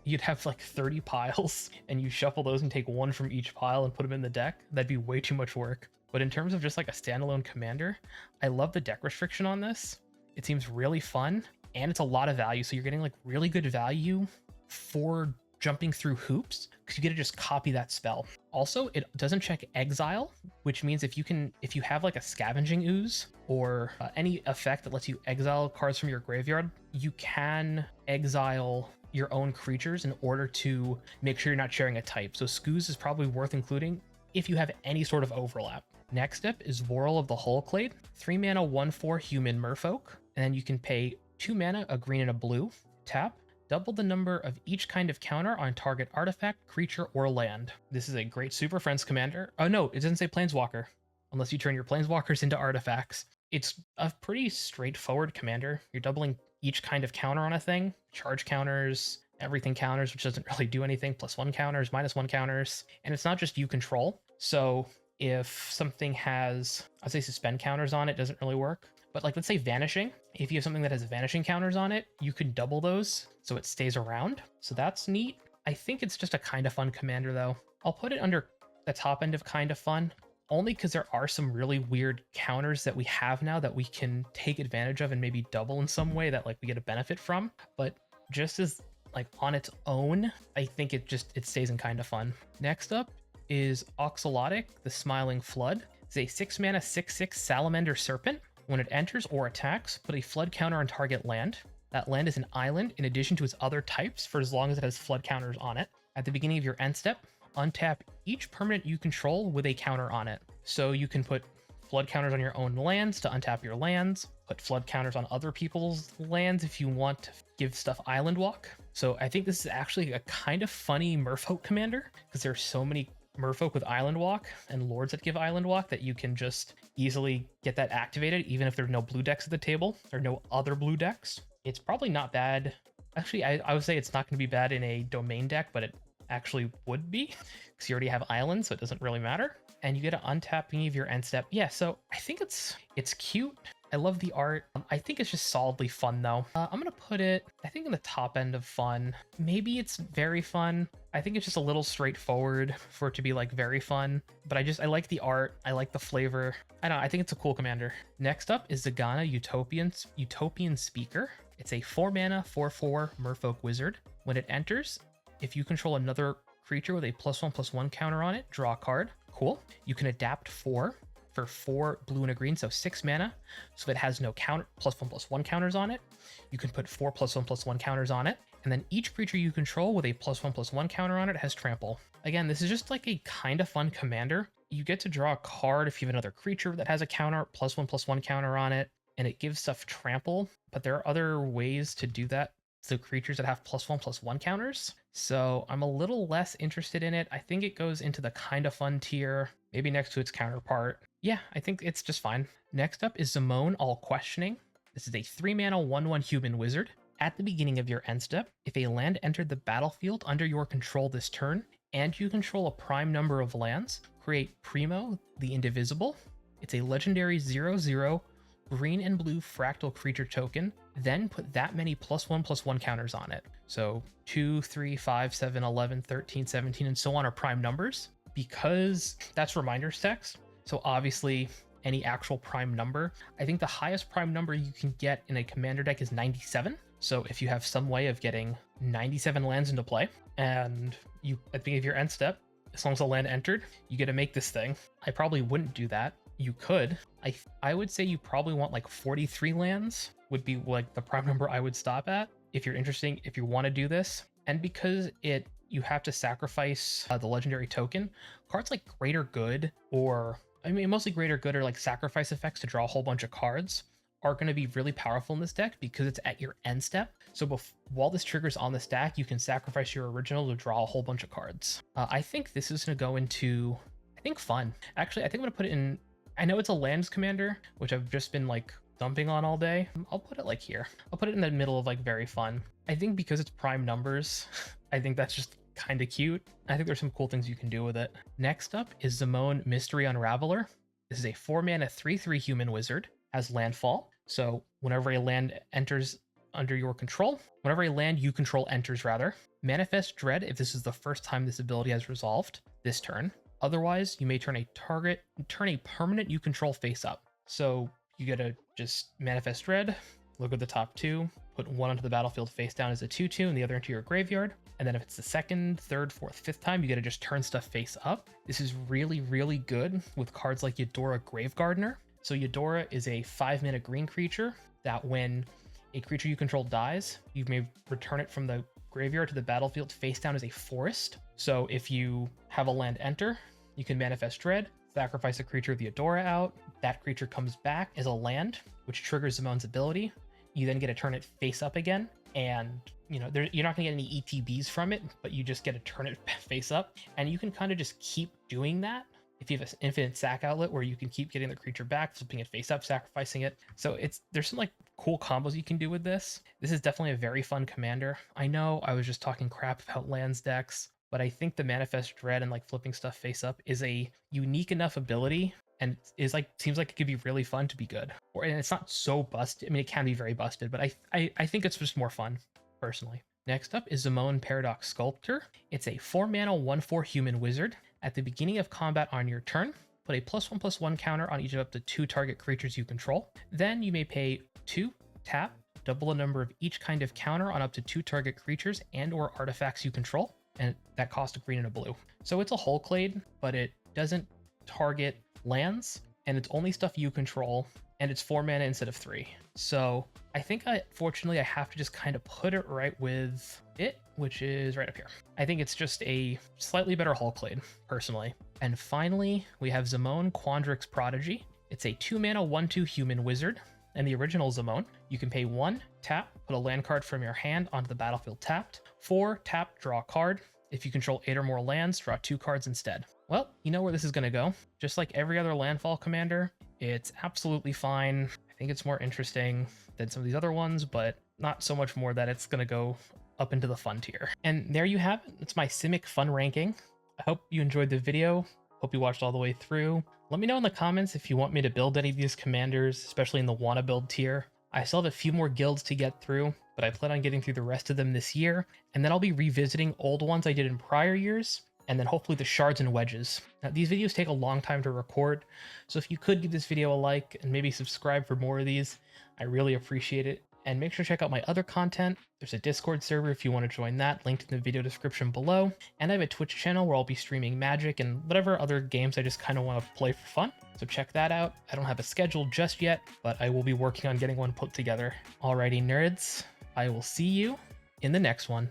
you'd have like 30 piles and you shuffle those and take one from each pile and put them in the deck. That'd be way too much work. But in terms of just like a standalone commander, I love the deck restriction on this. It seems really fun and it's a lot of value. So you're getting like really good value for jumping through hoops because you get to just copy that spell. Also, it doesn't check exile, which means if you have like a scavenging ooze or any effect that lets you exile cards from your graveyard, you can exile your own creatures in order to make sure you're not sharing a type. So Scooz is probably worth including if you have any sort of overlap. Next up is Vorl of the Hullclade, 3 mana 1/4 human merfolk, and then you can pay 2 mana, a green and a blue, tap, double the number of each kind of counter on target artifact, creature, or land. This is a great Super Friends commander. Oh no, it doesn't say Planeswalker, unless you turn your Planeswalkers into artifacts. It's a pretty straightforward commander. You're doubling each kind of counter on a thing, charge counters, everything counters, which doesn't really do anything, +1 counters, -1 counters, and it's not just you control. So if something has, I'd say suspend counters on it, doesn't really work. But like, let's say vanishing, if you have something that has vanishing counters on it, you can double those so it stays around. So that's neat. I think it's just a kind of fun commander though. I'll put it under the top end of kind of fun, only because there are some really weird counters that we have now that we can take advantage of and maybe double in some way that like we get a benefit from. But just as like on its own, I think it stays in kind of fun. Next up is Oxalotic, the Smiling Flood. It's a 6 mana 6/6 Salamander Serpent. When it enters or attacks, put a flood counter on target land. That land is an island in addition to its other types for as long as it has flood counters on it. At the beginning of your end step, untap each permanent you control with a counter on it. So you can put flood counters on your own lands to untap your lands, put flood counters on other people's lands if you want to give stuff island walk. So I think this is actually a kind of funny merfolk commander because there's so many merfolk with island walk and lords that give island walk that you can just easily get that activated even if there's no blue decks at the table or no other blue decks. It's probably not bad. Actually, I would say it's not going to be bad in a domain deck, but it actually would be because you already have islands, so it doesn't really matter. And you get to untap any of your end step. Yeah, so I think it's cute. I love the art. I think it's just solidly fun though. I'm gonna put it, I think, in the top end of fun. Maybe it's very fun. I think it's just a little straightforward for it to be like very fun, but I like the art. I like the flavor. I don't know, I think it's a cool commander. Next up is Zagana Utopian Speaker. It's a 4-mana 4/4 Merfolk Wizard. When it enters, if you control another creature with a +1/+1 counter on it, draw a card. Cool. You can adapt 4 for 4 blue and a green, so 6 mana. So if it has no counter +1/+1 counters on it, you can put 4 +1/+1 counters on it. And then each creature you control with a +1/+1 counter on it has trample. Again, this is just like a kind of fun commander. You get to draw a card if you have another creature that has a counter, +1/+1 counter on it, and it gives stuff trample. But there are other ways to do that to creatures that have +1/+1 counters. So I'm a little less interested in it. I think it goes into the kind of fun tier, maybe next to its counterpart. Yeah, I think it's just fine. Next up is Zimone All Questioning. This is a 3-mana 1/1 human wizard. At the beginning of your end step, if a land entered the battlefield under your control this turn, and you control a prime number of lands, create Primo, the Indivisible. It's a legendary 0/0 green and blue fractal creature token, then put that many +1/+1 counters on it. So 2, 3, 5, 7, 11, 13, 17, and so on are prime numbers. Because that's reminders text, so obviously any actual prime number, I think the highest prime number you can get in a commander deck is 97. So if you have some way of getting 97 lands into play, and you at the beginning of your end step, as long as a land entered, you get to make this thing. I probably wouldn't do that. You could. I would say you probably want like 43 lands would be like the prime number I would stop at if you're interested, if you want to do this. And because you have to sacrifice the legendary token, cards like Greater Good, or I mean mostly Greater Good, or like sacrifice effects to draw a whole bunch of cards, are going to be really powerful in this deck because it's at your end step. So while this triggers on the stack, you can sacrifice your original to draw a whole bunch of cards. I think this is going to go into, I think, fun. Actually, I think I'm going to put it in, I know it's a lands commander, which I've just been like dumping on all day. I'll put it like here. I'll put it in the middle of like very fun. I think because it's prime numbers, I think that's just kind of cute. I think there's some cool things you can do with it. Next up is Zimone Mystery Unraveler. This is a 4-mana 3/3 human wizard. Has landfall. So whenever a land enters under your control, whenever a land you control enters rather, manifest dread if this is the first time this ability has resolved this turn. Otherwise, you may turn a permanent you control face up. So you get to just manifest dread, look at the top 2, put one onto the battlefield face down as a 2/2 and the other into your graveyard. And then if it's the second, third, fourth, fifth time, you get to just turn stuff face up. This is really, really good with cards like Eudora Gravegardener. So Eudora is a 5-mana green creature that when a creature you control dies, you may return it from the graveyard to the battlefield face down as a forest. So if you have a land enter, you can manifest dread, sacrifice a creature with Eudora out. That creature comes back as a land, which triggers Zimone's ability. You then get to turn it face up again. And you're not going to get any ETBs from it, but you just get to turn it face up. And you can kind of just keep doing that if you have an infinite sack outlet where you can keep getting the creature back, flipping it face up, sacrificing it. So there's some like cool combos you can do with this. This is definitely a very fun commander. I know I was just talking crap about lands decks, but I think the Manifest Dread and like flipping stuff face up is a unique enough ability, and seems like it could be really fun to be good. And it's not so busted. I mean, it can be very busted, but I think it's just more fun personally. Next up is Zimone Paradox Sculptor. It's a 4-mana 1/4 human wizard. At the beginning of combat on your turn, put a +1/+1 counter on each of up to 2 target creatures you control. Then you may pay 2, tap, double the number of each kind of counter on up to 2 target creatures and or artifacts you control, and that costs a green and a blue. So it's a Hull Clade, but it doesn't target lands, and it's only stuff you control, and it's 4 mana instead of 3. So I think fortunately I have to just kind of put it right with it, which is right up here. I think it's just a slightly better Hull Clade, personally. And finally, we have Zimone Quandrix Prodigy. It's a 2-mana 1/2 human wizard, and the original Zimone. You can pay 1, tap, put a land card from your hand onto the battlefield tapped. 4, tap, draw a card. If you control 8 or more lands, draw 2 cards instead. Well, you know where this is going to go. Just like every other landfall commander, it's absolutely fine. I think it's more interesting than some of these other ones, but not so much more that it's going to go up into the fun tier. And there you have it. It's my Simic fun ranking. I hope you enjoyed the video. Hope you watched all the way through. Let me know in the comments if you want me to build any of these commanders, especially in the wanna build tier. I still have a few more guilds to get through, but I plan on getting through the rest of them this year, and then I'll be revisiting old ones I did in prior years, and then hopefully the shards and wedges. Now, these videos take a long time to record, so if you could give this video a like and maybe subscribe for more of these, I really appreciate it. And make sure to check out my other content. There's a Discord server if you want to join that, linked in the video description below. And I have a Twitch channel where I'll be streaming Magic and whatever other games I just kind of want to play for fun. So check that out. I don't have a schedule just yet, but I will be working on getting one put together. Alrighty, nerds, I will see you in the next one.